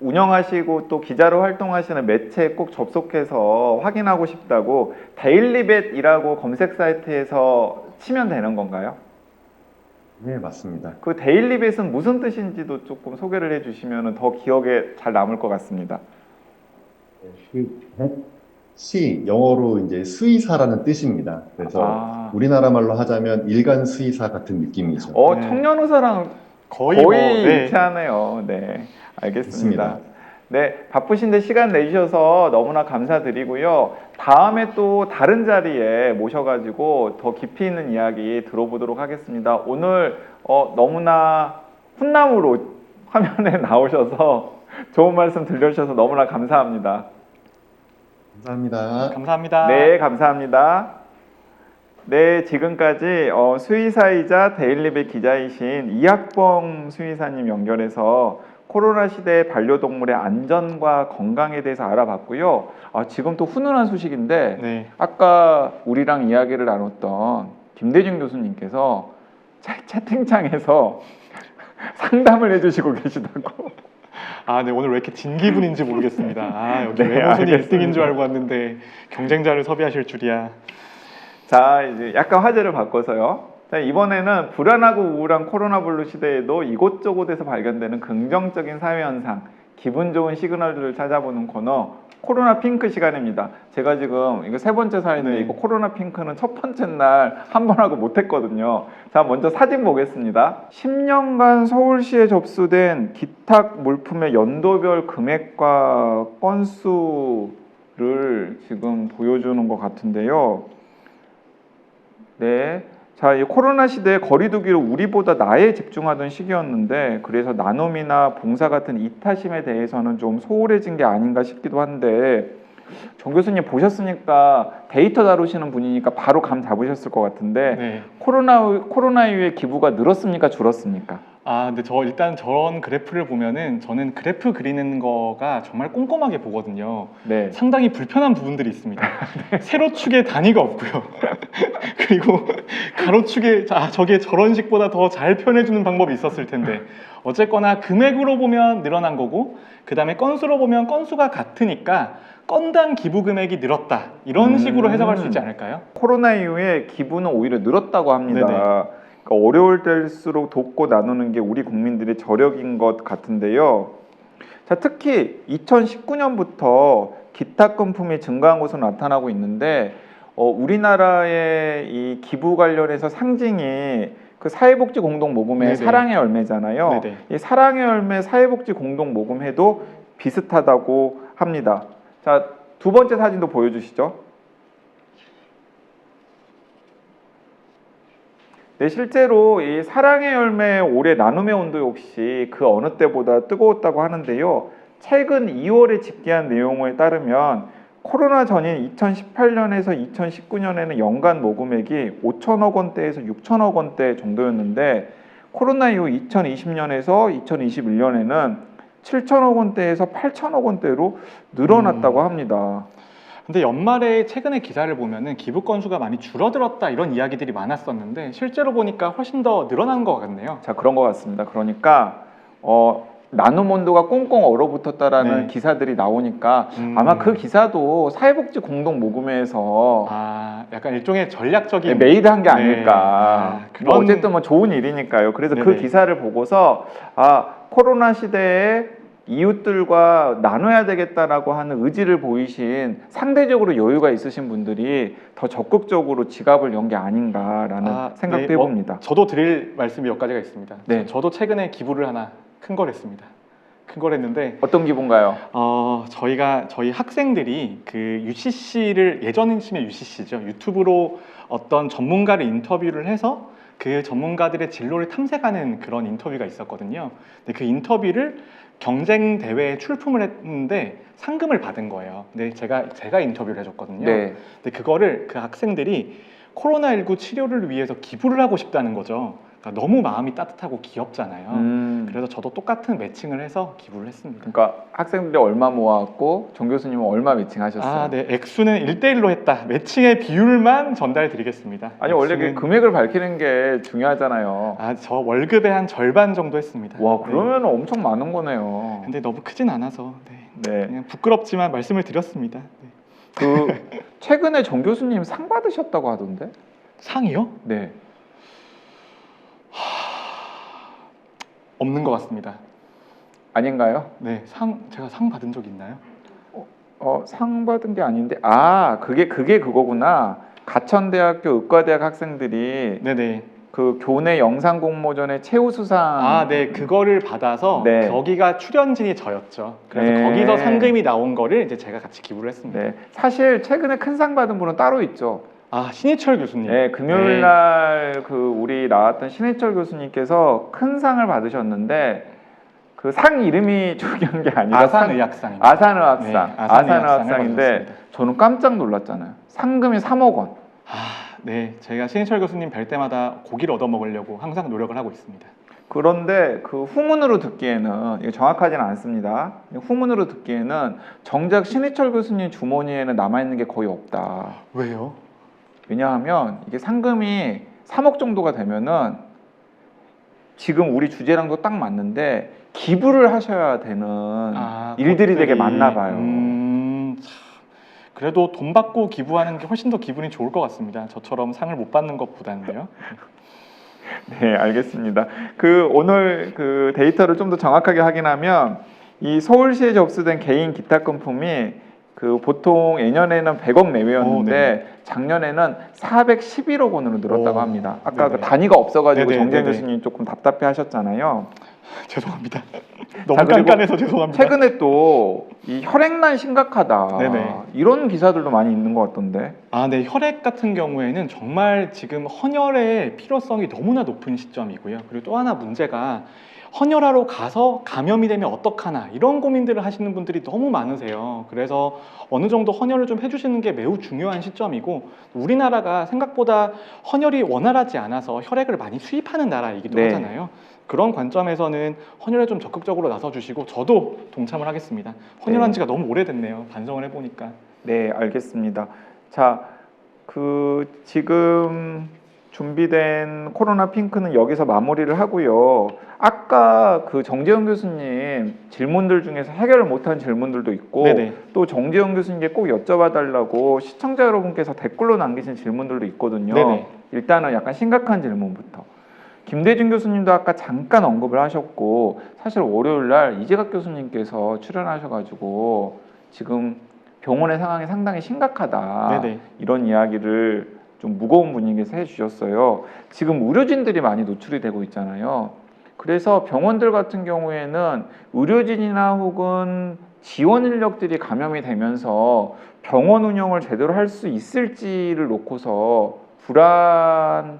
운영하시고 또 기자로 활동하시는 매체에 꼭 접속해서 확인하고 싶다고 데일리벳이라고 검색 사이트에서 치면 되는 건가요?
네, 맞습니다.
그 데일리벳은 무슨 뜻인지도 조금 소개를 해주시면 더 기억에 잘 남을 것 같습니다.
영어로 이제 수의사라는 뜻입니다. 그래서 우리나라 말로 하자면 일간 수의사 같은 느낌이죠.
네.
청년의사랑
거의 네.
일치하네요. 네, 알겠습니다.
좋습니다.
네, 바쁘신데 시간 내주셔서 너무나 감사드리고요. 다음에 또 다른 자리에 모셔가지고 더 깊이 있는 이야기 들어보도록 하겠습니다. 오늘 너무나 훈남으로 화면에 나오셔서 좋은 말씀 들려주셔서 너무나 감사합니다.
감사합니다.
감사합니다.
네, 감사합니다. 네, 지금까지 수의사이자 데일리벳 기자이신 이학범 수의사님 연결해서 코로나 시대의 반려동물의 안전과 건강에 대해서 알아봤고요. 지금 또 훈훈한 소식인데
네.
아까 우리랑 이야기를 나눴던 김대중 교수님께서 채팅창에서 상담을 해주시고 계시다고.
네, 오늘 왜 이렇게 진 기분인지 모르겠습니다. 여기
네,
외모순위
알겠습니다.
1등인 줄 알고 왔는데 경쟁자를 섭외하실 줄이야.
자, 이제 약간 화제를 바꿔서요. 자, 이번에는 불안하고 우울한 코로나 블루 시대에도 이곳저곳에서 발견되는 긍정적인 사회 현상, 기분 좋은 시그널들을 찾아보는 코너 코로나 핑크 시간입니다. 제가 지금 이거 3번째 사연인데
네.
이거 코로나 핑크는 첫 번째 날 한 번 하고 못했거든요. 자, 먼저 사진 보겠습니다. 10년간 서울시에 접수된 기탁 물품의 연도별 금액과 건수를 지금 보여주는 것 같은데요. 네. 자, 이 코로나 시대에 거리두기를 우리보다 나에 집중하던 시기였는데 그래서 나눔이나 봉사 같은 이타심에 대해서는 좀 소홀해진 게 아닌가 싶기도 한데 정 교수님 보셨으니까 데이터 다루시는 분이니까 바로 감 잡으셨을 것 같은데
네.
코로나 이후에 기부가 늘었습니까? 줄었습니까?
근데 일단 저런 그래프를 보면은 저는 그래프 그리는 거가 정말 꼼꼼하게 보거든요.
네.
상당히 불편한 부분들이 있습니다. 세로축에 단위가 없고요. 그리고 가로축에 저게 저런 식보다 더 잘 표현해주는 방법이 있었을 텐데 어쨌거나 금액으로 보면 늘어난 거고 그 다음에 건수로 보면 건수가 같으니까 건당 기부 금액이 늘었다 이런 식으로 해석할 수 있지 않을까요?
코로나 이후에 기부는 오히려 늘었다고 합니다.
네네.
그러니까 어려울 때일수록 돕고 나누는 게 우리 국민들의 저력인 것 같은데요. 자, 특히 2019년부터 기탁금품이 증가한 것으로 나타나고 있는데 우리나라의 이 기부 관련해서 상징이 그 사회복지 공동 모금회
네네.
사랑의 열매잖아요.
네네.
이 사랑의 열매 사회복지 공동 모금회도 비슷하다고 합니다. 자, 두 번째 사진도 보여주시죠. 네, 실제로 이 사랑의 열매 올해 나눔의 온도 역시 그 어느 때보다 뜨거웠다고 하는데요. 최근 2월에 집계한 내용에 따르면 코로나 전인 2018년에서 2019년에는 연간 모금액이 5천억 원대에서 6천억 원대 정도였는데 코로나 이후 2020년에서 2021년에는 7천억 원대에서 8천억 원대로 늘어났다고 합니다.
근데 연말에 최근에 기사를 보면은 기부 건수가 많이 줄어들었다 이런 이야기들이 많았었는데 실제로 보니까 훨씬 더 늘어난 것 같네요.
자, 그런 것 같습니다. 그러니까 나눔 온도가 꽁꽁 얼어붙었다라는
네.
기사들이 나오니까 아마 그 기사도 사회복지 공동 모금회에서
약간 일종의 전략적인
메이드한 게
네.
아닐까.
그런
뭐 어쨌든 뭐 좋은 일이니까요. 그래서 그
네네.
기사를 보고서 코로나 시대에 이웃들과 나눠야 되겠다라고 하는 의지를 보이신 상대적으로 여유가 있으신 분들이 더 적극적으로 지갑을 연 게 아닌가라는 생각도
네,
해봅니다.
저도 드릴 말씀이 몇 가지가 있습니다.
네.
저도 최근에 기부를 하나 큰 걸 했습니다. 큰 걸 했는데
어떤 기분가요?
저희 학생들이 그 UCC를 예전이시면 UCC죠. 유튜브로 어떤 전문가를 인터뷰를 해서 그 전문가들의 진로를 탐색하는 그런 인터뷰가 있었거든요. 근데 그 인터뷰를 경쟁 대회에 출품을 했는데 상금을 받은 거예요. 근데 제가 인터뷰를 해줬거든요.
네.
근데 그거를 그 학생들이 코로나19 치료를 위해서 기부를 하고 싶다는 거죠. 그러니까 너무 마음이 따뜻하고 귀엽잖아요. 그래서 저도 똑같은 매칭을 해서 기부를 했습니다.
그러니까 학생들이 얼마 모았고 정 교수님은 얼마 매칭하셨어요?
네. 액수는 1대1로 했다. 매칭의 비율만 전달드리겠습니다.
아니 원래 그 금액을 밝히는 게 중요하잖아요.
저 월급의 한 절반 정도 했습니다.
와, 그러면 엄청 많은 거네요.
근데 너무 크진 않아서
네.
그냥 부끄럽지만 말씀을 드렸습니다.
그 최근에 정 교수님 상 받으셨다고 하던데?
상이요?
네.
없는 것 같습니다.
아닌가요?
네, 제가 상 받은 적 있나요?
상 받은 게 아닌데 그게 그거구나. 가천대학교 의과대학 학생들이
네네.
그 교내 영상 공모전의 최우수상
네, 그거를 받아서
네.
거기가 출연진이 저였죠. 그래서
네.
거기서 상금이 나온 거를 이제 제가 같이 기부를 했습니다.
네. 사실 최근에 큰 상 받은 분은 따로 있죠.
신희철 교수님.
네, 금요일 날 그 우리 나왔던 신해철 교수님께서 큰 상을 받으셨는데 그 상 이름이 중요한 게 아니라
아산의학상입니다.
아산의학상.
네, 아산의학상을
아산의학상인데
받으셨습니다.
저는 깜짝 놀랐잖아요. 상금이 3억 원.
네, 제가 신희철 교수님 뵐 때마다 고기를 얻어 먹으려고 항상 노력을 하고 있습니다.
그런데 그 후문으로 듣기에는 이게 정확하지는 않습니다. 후문으로 듣기에는 정작 신해철 교수님 주머니에는 남아있는 게 거의 없다.
왜요?
왜냐하면 이게 상금이 3억 정도가 되면은 지금 우리 주제랑도 딱 맞는데 기부를 하셔야 되는 일들이 되게 많나 봐요.
그래도 돈 받고 기부하는 게 훨씬 더 기분이 좋을 것 같습니다. 저처럼 상을 못 받는 것보다는요.
네, 알겠습니다. 오늘 그 데이터를 좀 더 정확하게 확인하면 이 서울시에 접수된 개인 기탁금품이 보통 예년에는 100억 내외였는데 작년에는 411억 원으로 늘었다고 합니다. 아까
네네.
그 단위가 없어가지고
네네,
정재현
네네.
교수님 조금 답답해 하셨잖아요.
죄송합니다. 너무
자, 그리고
깐깐해서 죄송합니다.
최근에 또 이 혈액난 심각하다.
네네.
이런 기사들도 많이 있는 것 같던데.
네, 혈액 같은 경우에는 정말 지금 헌혈의 필요성이 너무나 높은 시점이고요. 그리고 또 하나 문제가 헌혈하러 가서 감염이 되면 어떡하나 이런 고민들을 하시는 분들이 너무 많으세요. 그래서 어느 정도 헌혈을 좀 해주시는 게 매우 중요한 시점이고 우리나라가 생각보다 헌혈이 원활하지 않아서 혈액을 많이 수입하는 나라이기도
네.
하잖아요. 그런 관점에서는 헌혈에 좀 적극적으로 나서주시고 저도 동참을 하겠습니다. 헌혈한 지가 너무 오래됐네요. 반성을 해보니까.
네, 알겠습니다. 자, 지금 준비된 코로나 핑크는 여기서 마무리를 하고요. 아까 정재현 교수님 질문들 중에서 해결을 못한 질문들도 있고
네네.
또 정재현 교수님께 꼭 여쭤봐 달라고 시청자 여러분께서 댓글로 남기신 질문들도 있거든요.
네네.
일단은 약간 심각한 질문부터. 김대중 교수님도 아까 잠깐 언급을 하셨고 사실 월요일 날 이재각 교수님께서 출연하셔가지고 지금 병원의 상황이 상당히 심각하다.
네네.
이런 이야기를 좀 무거운 분위기에서 해주셨어요. 지금 의료진들이 많이 노출이 되고 있잖아요. 그래서 병원들 같은 경우에는 의료진이나 혹은 지원 인력들이 감염이 되면서 병원 운영을 제대로 할 수 있을지를 놓고서 불안해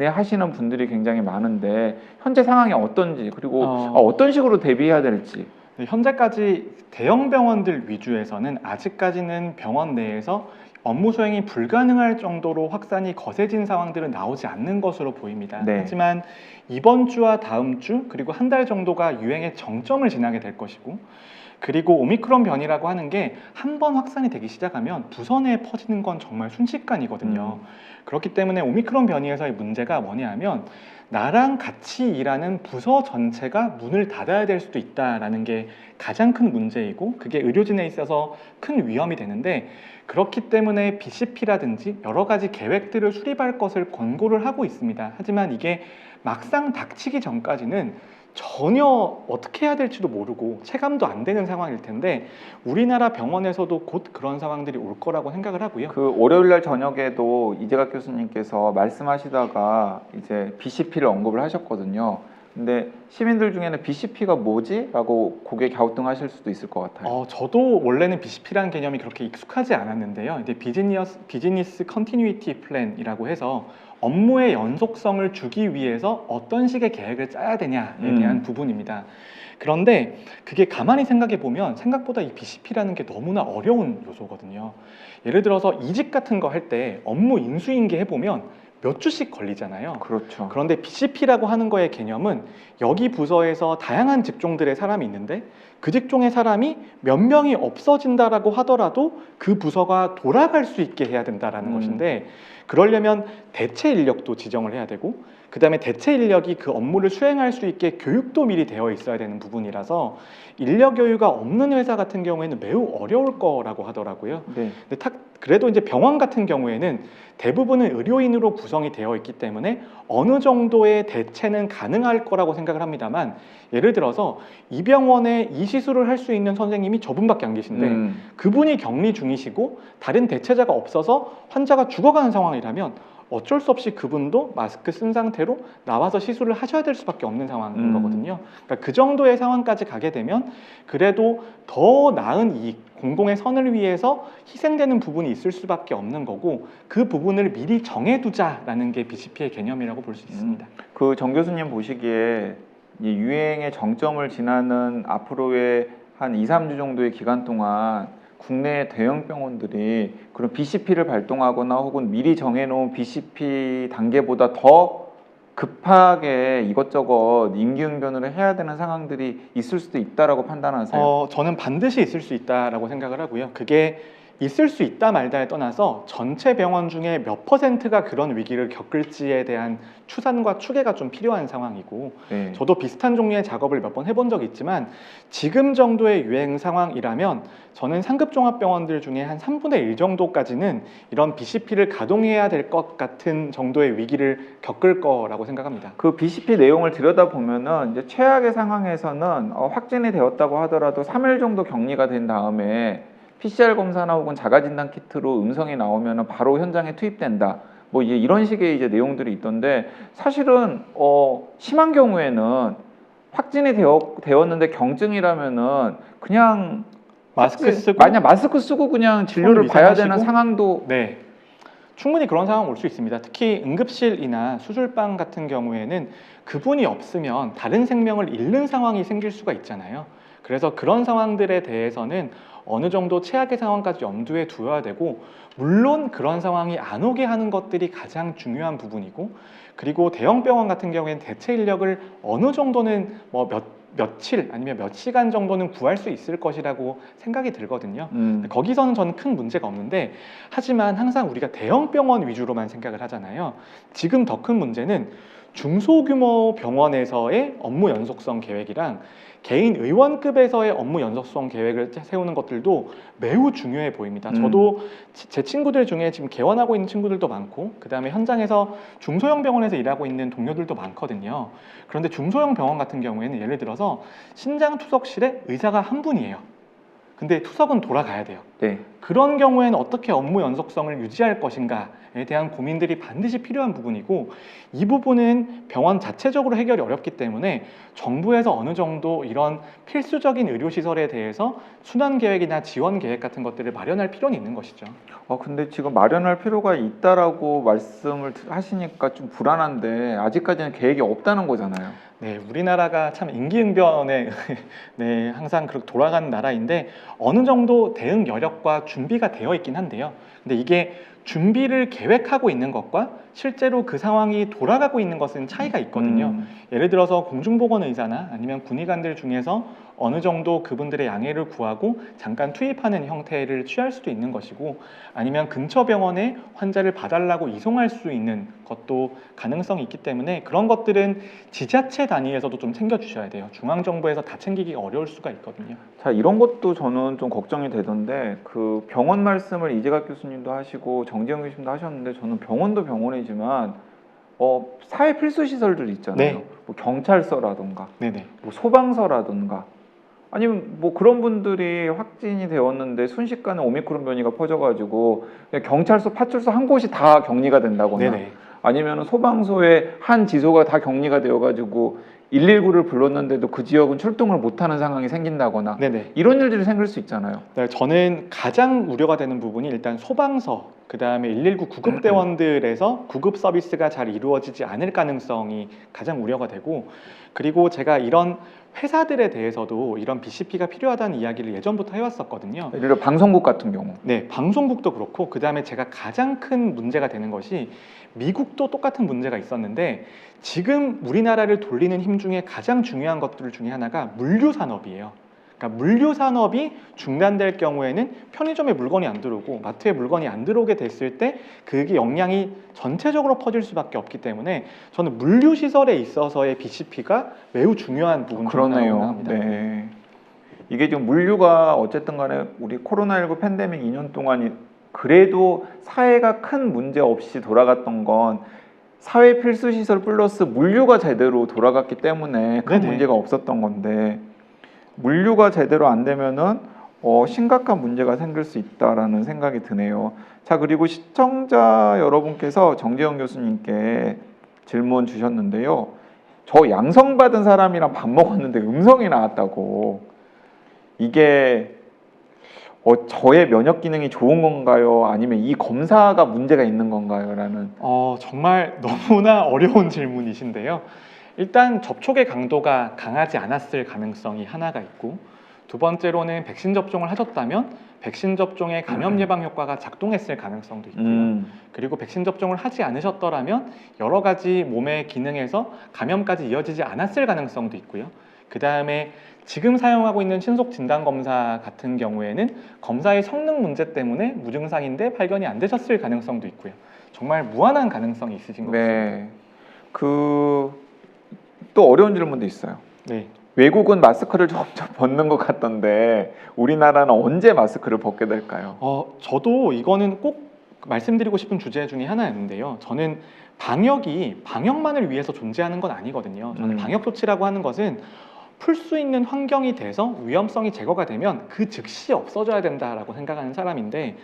하시는 분들이 굉장히 많은데 현재 상황이 어떤지 그리고 어떤 식으로 대비해야 될지.
네, 현재까지 대형 병원들 위주에서는 아직까지는 병원 내에서 업무 수행이 불가능할 정도로 확산이 거세진 상황들은 나오지 않는 것으로 보입니다.
네.
하지만 이번 주와 다음 주 그리고 한 달 정도가 유행의 정점을 지나게 될 것이고, 그리고 오미크론 변이라고 하는 게 한 번 확산이 되기 시작하면 부서 내에 퍼지는 건 정말 순식간이거든요. 그렇기 때문에 오미크론 변이에서의 문제가 뭐냐면 나랑 같이 일하는 부서 전체가 문을 닫아야 될 수도 있다라는 게 가장 큰 문제이고, 그게 의료진에 있어서 큰 위험이 되는데, 그렇기 때문에 BCP라든지 여러 가지 계획들을 수립할 것을 권고를 하고 있습니다. 하지만 이게 막상 닥치기 전까지는 전혀 어떻게 해야 될지도 모르고 체감도 안 되는 상황일 텐데, 우리나라 병원에서도 곧 그런 상황들이 올 거라고 생각을 하고요.
그 월요일 날 저녁에도 이재각 교수님께서 말씀하시다가 이제 BCP를 언급을 하셨거든요. 근데 시민들 중에는 BCP가 뭐지? 라고 고개 갸우뚱하실 수도 있을 것 같아요.
저도 원래는 BCP라는 개념이 그렇게 익숙하지 않았는데요. 이제 비즈니스 컨티뉴이티 플랜이라고 해서 업무의 연속성을 주기 위해서 어떤 식의 계획을 짜야 되냐에 대한 부분입니다. 그런데 그게 가만히 생각해 보면 생각보다 이 BCP라는 게 너무나 어려운 요소거든요. 예를 들어서 이직 같은 거 할 때 업무 인수인계 해보면 몇 주씩 걸리잖아요.
그렇죠.
그런데 BCP라고 하는 거의 개념은 여기 부서에서 다양한 직종들의 사람이 있는데 그 직종의 사람이 몇 명이 없어진다라고 하더라도 그 부서가 돌아갈 수 있게 해야 된다라는 것인데, 그러려면 대체 인력도 지정을 해야 되고, 그 다음에 대체 인력이 그 업무를 수행할 수 있게 교육도 미리 되어 있어야 되는 부분이라서 인력 여유가 없는 회사 같은 경우에는 매우 어려울 거라고 하더라고요.
네.
근데 그래도 이제 병원 같은 경우에는 대부분은 의료인으로 구성이 되어 있기 때문에 어느 정도의 대체는 가능할 거라고 생각을 합니다만, 예를 들어서 이 병원에 이 시술을 할 수 있는 선생님이 저분밖에 안 계신데 그분이 격리 중이시고 다른 대체자가 없어서 환자가 죽어가는 상황이라면 어쩔 수 없이 그분도 마스크 쓴 상태로 나와서 시술을 하셔야 될 수밖에 없는 상황인 거거든요. 그러니까 그 정도의 상황까지 가게 되면 그래도 더 나은 이익, 공공의 선을 위해서 희생되는 부분이 있을 수밖에 없는 거고, 그 부분을 미리 정해두자라는 게 BCP의 개념이라고 볼 수 있습니다.
그 정 교수님 보시기에 이 유행의 정점을 지나는 앞으로의 한 2, 3주 정도의 기간 동안 국내 대형 병원들이 그런 BCP를 발동하거나 혹은 미리 정해놓은 BCP 단계보다 더 급하게 이것저것 임기응변을 해야 되는 상황들이 있을 수도 있다라고 판단하세요?
저는 반드시 있을 수 있다라고 생각을 하고요. 그게 있을 수 있다 말다에 떠나서 전체 병원 중에 몇 %가 그런 위기를 겪을지에 대한 추산과 추계가 좀 필요한 상황이고,
네.
저도 비슷한 종류의 작업을 몇 번 해본 적이 있지만 지금 정도의 유행 상황이라면 저는 상급 종합병원들 중에 한 3분의 1 정도까지는 이런 BCP를 가동해야 될 것 같은 정도의 위기를 겪을 거라고 생각합니다.
그 BCP 내용을 들여다보면은 이제 최악의 상황에서는 확진이 되었다고 하더라도 3일 정도 격리가 된 다음에 PCR 검사나 혹은 자가진단 키트로 음성이 나오면은 바로 현장에 투입된다. 뭐 이런 식의 이제 내용들이 있던데, 사실은 심한 경우에는 확진이 되었는데 경증이라면은 그냥
마스크 쓰고
만약 마스크 쓰고 그냥 진료를 봐야 되는
위생하시고,
상황도
네, 충분히 그런 상황 올 수 있습니다. 특히 응급실이나 수술방 같은 경우에는 그분이 없으면 다른 생명을 잃는 상황이 생길 수가 있잖아요. 그래서 그런 상황들에 대해서는 어느 정도 최악의 상황까지 염두에 두어야 되고, 물론 그런 상황이 안 오게 하는 것들이 가장 중요한 부분이고, 그리고 대형 병원 같은 경우에는 대체 인력을 어느 정도는 며칠 아니면 몇 시간 정도는 구할 수 있을 것이라고 생각이 들거든요. 거기서는 저는 큰 문제가 없는데, 하지만 항상 우리가 대형 병원 위주로만 생각을 하잖아요. 지금 더 큰 문제는 중소규모 병원에서의 업무 연속성 계획이랑 개인 의원급에서의 업무 연속성 계획을 세우는 것들도 매우 중요해 보입니다. 저도 제 친구들 중에 지금 개원하고 있는 친구들도 많고, 그 다음에 현장에서 중소형 병원에서 일하고 있는 동료들도 많거든요. 그런데 중소형 병원 같은 경우에는 예를 들어서 신장 투석실에 의사가 한 분이에요. 근데 투석은 돌아가야 돼요.
네.
그런 경우에는 어떻게 업무 연속성을 유지할 것인가에 대한 고민들이 반드시 필요한 부분이고, 이 부분은 병원 자체적으로 해결이 어렵기 때문에 정부에서 어느 정도 이런 필수적인 의료시설에 대해서 순환 계획이나 지원 계획 같은 것들을 마련할 필요는 있는 것이죠.
근데 지금 마련할 필요가 있다라고 말씀을 하시니까 좀 불안한데 아직까지는 계획이 없다는 거잖아요.
네, 우리나라가 참 임기응변에 네, 항상 그렇게 돌아가는 나라인데 어느 정도 대응 여력과 준비가 되어 있긴 한데요. 근데 이게 준비를 계획하고 있는 것과 실제로 그 상황이 돌아가고 있는 것은 차이가 있거든요. 예를 들어서 공중보건의사나 아니면 군의관들 중에서 어느 정도 그분들의 양해를 구하고 잠깐 투입하는 형태를 취할 수도 있는 것이고, 아니면 근처 병원에 환자를 봐달라고 이송할 수 있는 것도 가능성이 있기 때문에 그런 것들은 지자체 단위에서도 좀 챙겨주셔야 돼요. 중앙정부에서 다 챙기기가 어려울 수가 있거든요.
자, 이런 것도 저는 좀 걱정이 되던데, 그 병원 말씀을 이재갑 교수님도 하시고 정지영 교수님도 하셨는데, 저는 병원도 병원이지만 사회 필수 시설들 있잖아요.
네.
뭐 경찰서라든가
네네.
뭐 소방서라든가, 아니면 뭐 그런 분들이 확진이 되었는데 순식간에 오미크론 변이가 퍼져가지고 그냥 경찰서, 파출소 한 곳이 다 격리가 된다거나,
네네.
아니면 소방서의 한 지소가 다 격리가 되어가지고 119를 불렀는데도 그 지역은 출동을 못하는 상황이 생긴다거나,
네네.
이런 일들이 생길 수 있잖아요.
네, 저는 가장 우려가 되는 부분이 일단 소방서, 그 다음에 119 구급대원들에서 구급 서비스가 잘 이루어지지 않을 가능성이 가장 우려가 되고, 그리고 제가 이런 회사들에 대해서도 이런 BCP가 필요하다는 이야기를 예전부터 해왔었거든요.
예를 들어 방송국 같은 경우.
네, 방송국도 그렇고, 그 다음에 제가 가장 큰 문제가 되는 것이, 미국도 똑같은 문제가 있었는데 지금 우리나라를 돌리는 힘 중에 가장 중요한 것들 중에 하나가 물류 산업이에요. 그러니까 물류 산업이 중단될 경우에는 편의점에 물건이 안 들어오고 마트에 물건이 안 들어오게 됐을 때 그게 영향이 전체적으로 퍼질 수밖에 없기 때문에 저는 물류 시설에 있어서의 BCP가 매우 중요한 부분 중에 하나라고
그러네요.
생각합니다.
네. 이게 지금 물류가 어쨌든 간에 우리 코로나19 팬데믹 2년 동안 그래도 사회가 큰 문제 없이 돌아갔던 건 사회 필수 시설 플러스 물류가 제대로 돌아갔기 때문에 큰
네네.
문제가 없었던 건데, 물류가 제대로 안 되면은 심각한 문제가 생길 수 있다라는 생각이 드네요. 자, 그리고 시청자 여러분께서 정재영 교수님께 질문 주셨는데요. 저 양성 받은 사람이랑 밥 먹었는데 음성이 나왔다고. 이게 저의 면역 기능이 좋은 건가요? 아니면 이 검사가 문제가 있는 건가요? 라는.
정말 너무나 어려운 질문이신데요. 일단 접촉의 강도가 강하지 않았을 가능성이 하나가 있고, 두 번째로는 백신 접종을 하셨다면 백신 접종의 감염 예방 효과가 작동했을 가능성도 있고요. 그리고 백신 접종을 하지 않으셨더라면 여러 가지 몸의 기능에서 감염까지 이어지지 않았을 가능성도 있고요. 그 다음에 지금 사용하고 있는 신속 진단 검사 같은 경우에는 검사의 성능 문제 때문에 무증상인데 발견이 안 되셨을 가능성도 있고요. 정말 무한한 가능성이 있으신 것 같습니다.
네. 또 어려운 질문도 있어요.
네.
외국은 마스크를 점점 벗는 것 같던데 우리나라는 언제 마스크를 벗게 될까요?
저도 이거는 꼭 말씀드리고 싶은 주제 중에 하나였는데요. 저는 방역만을 위해서 존재하는 건 아니거든요. 저는 방역 조치라고 하는 것은 풀 수 있는 환경이 돼서 위험성이 제거가 되면 그 즉시 없어져야 된다라고 생각하는 사람인데,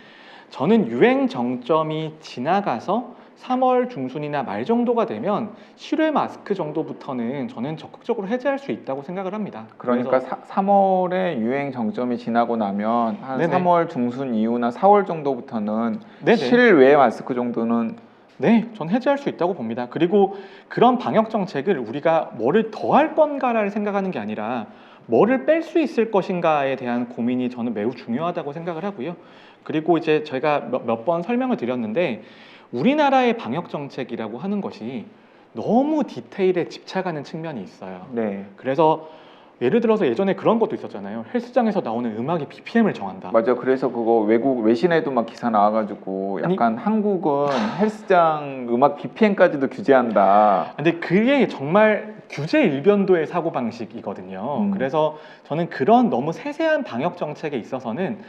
저는 유행 정점이 지나가서 3월 중순이나 말 정도가 되면 실외 마스크 정도부터는 저는 적극적으로 해제할 수 있다고 생각을 합니다.
그러니까 3월에 유행 정점이 지나고 나면 한
네네.
3월 중순 이후나 4월 정도부터는
네네.
실외 마스크 정도는
네, 전 해제할 수 있다고 봅니다. 그리고 그런 방역 정책을 우리가 뭐를 더 할 건가를 생각하는 게 아니라 뭐를 뺄 수 있을 것인가에 대한 고민이 저는 매우 중요하다고 생각을 하고요. 그리고 이제 저희가 몇 번 설명을 드렸는데, 우리나라의 방역 정책이라고 하는 것이 너무 디테일에 집착하는 측면이 있어요.
네.
그래서 예를 들어서 예전에 그런 것도 있었잖아요. 헬스장에서 나오는 음악의 BPM을 정한다.
맞아. 그래서 그거 외신에도 막 기사 나와가지고 약간 한국은 헬스장 음악 BPM까지도 규제한다.
근데 그게 정말 규제 일변도의 사고방식이거든요. 그래서 저는 그런 너무 세세한 방역 정책에 있어서는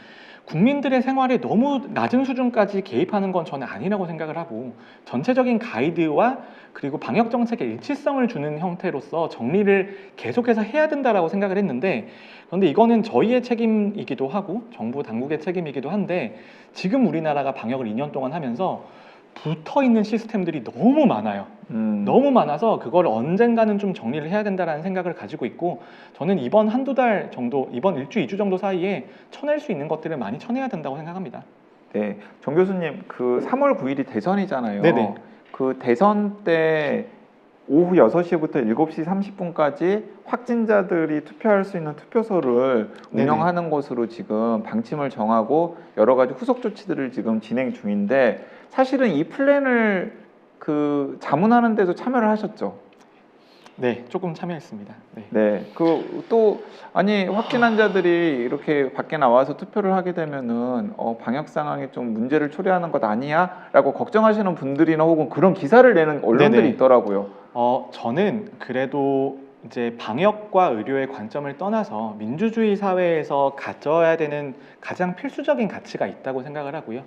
국민들의 생활에 너무 낮은 수준까지 개입하는 건 저는 아니라고 생각을 하고 전체적인 가이드와 그리고 방역 정책의 일치성을 주는 형태로서 정리를 계속해서 해야 된다라고 생각을 했는데 그런데 이거는 저희의 책임이기도 하고 정부 당국의 책임이기도 한데 지금 우리나라가 방역을 2년 동안 하면서 붙어 있는 시스템들이 너무 많아요. 너무 많아서 그걸 언젠가는 좀 정리를 해야 된다라는 생각을 가지고 있고 저는 이번 한두 달 정도, 이번 일주, 2주 정도 사이에 쳐낼 수 있는 것들을 많이 쳐내야 된다고 생각합니다.
네, 정 교수님, 그 3월 9일이 대선이잖아요.
네네.
그 대선 때 오후 6시부터 7시 30분까지 확진자들이 투표할 수 있는 투표소를
네네.
운영하는 것으로 지금 방침을 정하고 여러 가지 후속 조치들을 지금 진행 중인데 사실은 이 플랜을 그 자문하는 데도 참여를 하셨죠?
네, 조금 참여했습니다. 네.
네, 그 또 아니 확진 환자들이 이렇게 밖에 나와서 투표를 하게 되면은 방역 상황에 좀 문제를 초래하는 것 아니야라고 걱정하시는 분들이나 혹은 그런 기사를 내는 언론들이
네네.
있더라고요.
저는 그래도 이제 방역과 의료의 관점을 떠나서 민주주의 사회에서 가져야 되는 가장 필수적인 가치가 있다고 생각을 하고요.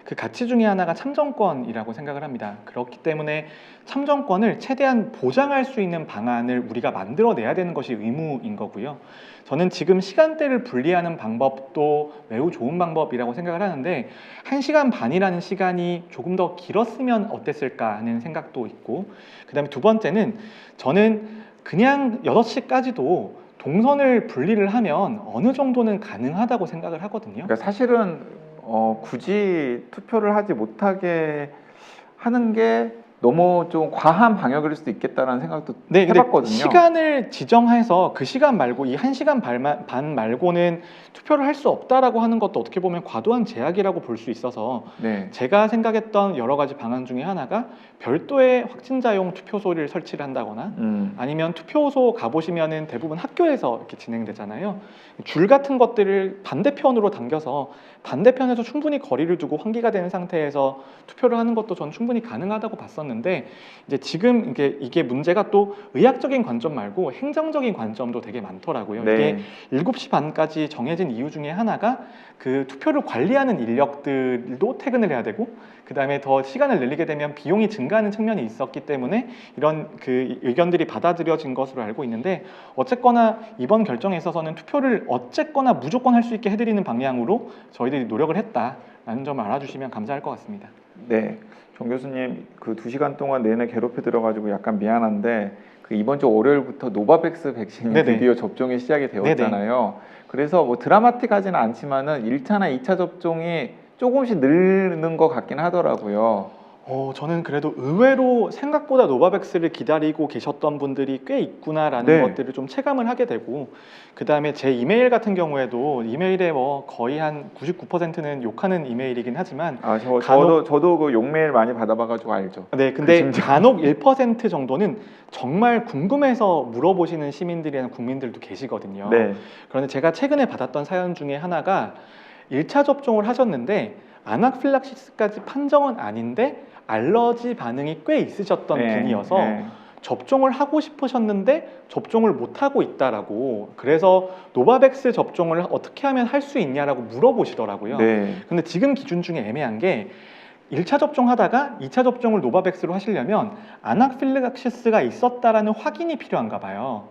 그 가치 중에 하나가 참정권이라고 생각을 합니다. 그렇기 때문에 참정권을 최대한 보장할 수 있는 방안을 우리가 만들어내야 되는 것이 의무인 거고요. 저는 지금 시간대를 분리하는 방법도 매우 좋은 방법이라고 생각을 하는데 1시간 반이라는 시간이 조금 더 길었으면 어땠을까 하는 생각도 있고 그 다음에 두 번째는 저는 그냥 6시까지도 동선을 분리를 하면 어느 정도는 가능하다고 생각을 하거든요.
그러니까 사실은 굳이 투표를 하지 못하게 하는 게 너무 좀 과한 방역일 수도 있겠다라는 생각도
네, 근데
해봤거든요.
시간을 지정해서 그 시간 말고 이 1시간 반 말고는 투표를 할 수 없다라고 하는 것도 어떻게 보면 과도한 제약이라고 볼 수 있어서
네,
제가 생각했던 여러 가지 방안 중에 하나가 별도의 확진자용 투표소를 설치를 한다거나 아니면 투표소 가보시면은 대부분 학교에서 이렇게 진행되잖아요. 줄 같은 것들을 반대편으로 당겨서 반대편에서 충분히 거리를 두고 환기가 되는 상태에서 투표를 하는 것도 전 충분히 가능하다고 봤었는데 이제 지금 이게 문제가 또 의학적인 관점 말고 행정적인 관점도 되게 많더라고요.
네.
이게 7시 반까지 정해진 이유 중에 하나가 그 투표를 관리하는 인력들도 퇴근을 해야 되고 그 다음에 더 시간을 늘리게 되면 비용이 증가하는 측면이 있었기 때문에 이런 그 의견들이 받아들여진 것으로 알고 있는데 어쨌거나 이번 결정에 있어서는 투표를 어쨌거나 무조건 할 수 있게 해드리는 방향으로 저희들이 노력을 했다라는 점을 알아주시면 감사할 것 같습니다.
네, 정 교수님 그 2시간 동안 내내 괴롭혀 드려가지고 약간 미안한데 그 이번 주 월요일부터 노바백스 백신이
네네.
드디어 접종이 시작이 되었잖아요. 그래서 뭐 드라마틱하지는 않지만은 1차나 2차 접종이 조금씩 늘는 것 같긴 하더라고요.
저는 그래도 의외로 생각보다 노바백스를 기다리고 계셨던 분들이 꽤 있구나라는
네.
것들을 좀 체감을 하게 되고 그 다음에 제 이메일 같은 경우에도 이메일에 뭐 거의 한 99%는 욕하는 이메일이긴 하지만
저도 그 욕메일 많이 받아봐가지고 알죠.
네, 근데
그 심정.
간혹 1% 정도는 정말 궁금해서 물어보시는 시민들이나 국민들도 계시거든요.
네,
그런데 제가 최근에 받았던 사연 중에 하나가 1차 접종을 하셨는데 아나필락시스까지 판정은 아닌데 알러지 반응이 꽤 있으셨던
네,
분이어서
네.
접종을 하고 싶으셨는데 접종을 못 하고 있다라고 그래서 노바백스 접종을 어떻게 하면 할 수 있냐라고 물어보시더라고요.
네.
근데 지금 기준 중에 애매한 게 1차 접종하다가 2차 접종을 노바백스로 하시려면 아나필락시스가 있었다라는 확인이 필요한가 봐요.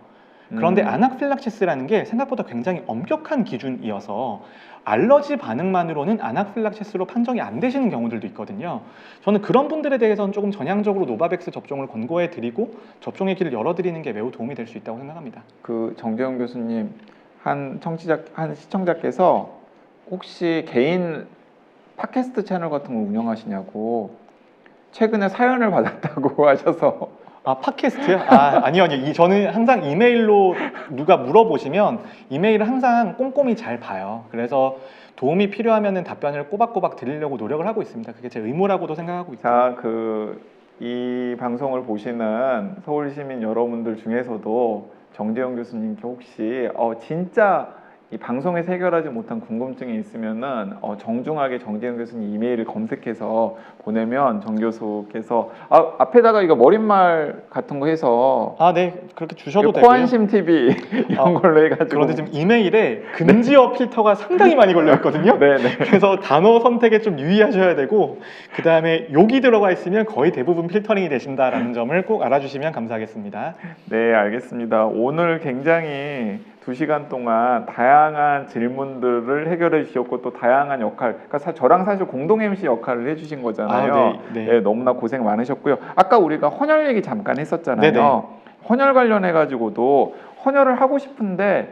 그런데 아나필락시스라는 게 생각보다 굉장히 엄격한 기준이어서 알러지 반응만으로는 아나필락시스로 판정이 안 되시는 경우들도 있거든요. 저는 그런 분들에 대해서는 조금 전향적으로 노바백스 접종을 권고해 드리고 접종의 길을 열어드리는 게 매우 도움이 될 수 있다고 생각합니다.
그 정재영 교수님 한 시청자께서 혹시 개인 팟캐스트 채널 같은 거 운영하시냐고 최근에 사연을 받았다고 하셔서
팟캐스트요? 아니요. 저는 항상 이메일로 누가 물어보시면 이메일을 항상 꼼꼼히 잘 봐요. 그래서 도움이 필요하면 답변을 꼬박꼬박 드리려고 노력을 하고 있습니다. 그게 제 의무라고도 생각하고 있죠.
자, 이 방송을 보시는 서울 시민 여러분들 중에서도 정재영 교수님께 혹시 진짜 이 방송에서 해결하지 못한 궁금증이 있으면은 정중하게 정재영 교수님 이메일을 검색해서 보내면 정 교수께서 앞에다가 이거 머릿말 같은 거 해서
아, 네. 그렇게 주셔도 되고요.
코안심 TV 이런 걸로 해가지고
그런데 지금 이메일에 금지어 필터가 상당히 많이 걸려 있거든요.
네네.
그래서 단어 선택에 좀 유의하셔야 되고 그 다음에 욕이 들어가 있으면 거의 대부분 필터링이 되신다라는 점을 꼭 알아주시면 감사하겠습니다.
네, 알겠습니다. 오늘 굉장히 2시간 동안 다양한 질문들을 해결해 주셨고 또 다양한 역할, 그러니까 저랑 사실 공동 MC 역할을 해주신 거잖아요.
네.
네, 너무나 고생 많으셨고요. 아까 우리가 헌혈 얘기 잠깐 했었잖아요.
네네.
헌혈 관련해 가지고도 헌혈을 하고 싶은데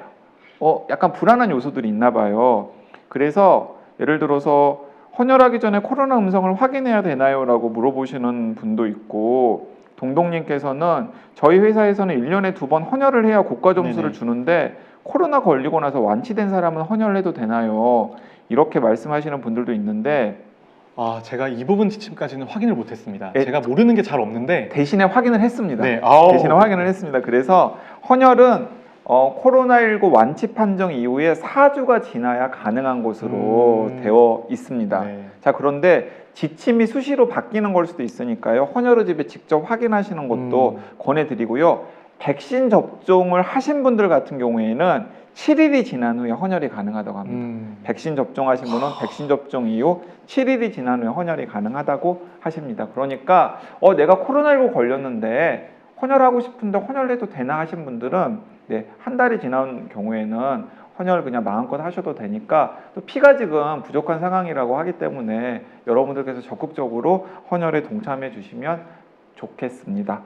약간 불안한 요소들이 있나 봐요. 그래서 예를 들어서 헌혈하기 전에 코로나 음성을 확인해야 되나요?라고 물어보시는 분도 있고, 동동님께서는 저희 회사에서는 1년에 2번 헌혈을 해야 고가 점수를
네네.
주는데 코로나 걸리고 나서 완치된 사람은 헌혈을 해도 되나요? 이렇게 말씀하시는 분들도 있는데
제가 이 부분 지침까지는 확인을 못했습니다.
예.
제가 모르는 게 잘 없는데
대신에 확인을 했습니다.
네.
대신에 확인을 했습니다. 그래서 헌혈은 코로나19 완치 판정 이후에 4주가 지나야 가능한 것으로 되어 있습니다.
네.
자, 그런데 지침이 수시로 바뀌는 걸 수도 있으니까요. 헌혈을 집에 직접 확인하시는 것도 권해드리고요. 백신 접종을 하신 분들 같은 경우에는 7일이 지난 후에 헌혈이 가능하다고 합니다. 백신 접종하신 분은 백신 접종 이후 7일이 지난 후에 헌혈이 가능하다고 하십니다. 그러니까 내가 코로나19 걸렸는데 헌혈하고 싶은데 헌혈해도 되나 하신 분들은 한 달이 지난 경우에는 헌혈 그냥 마음껏 하셔도 되니까, 또 피가 지금 부족한 상황이라고 하기 때문에 여러분들께서 적극적으로 헌혈에 동참해 주시면 좋겠습니다.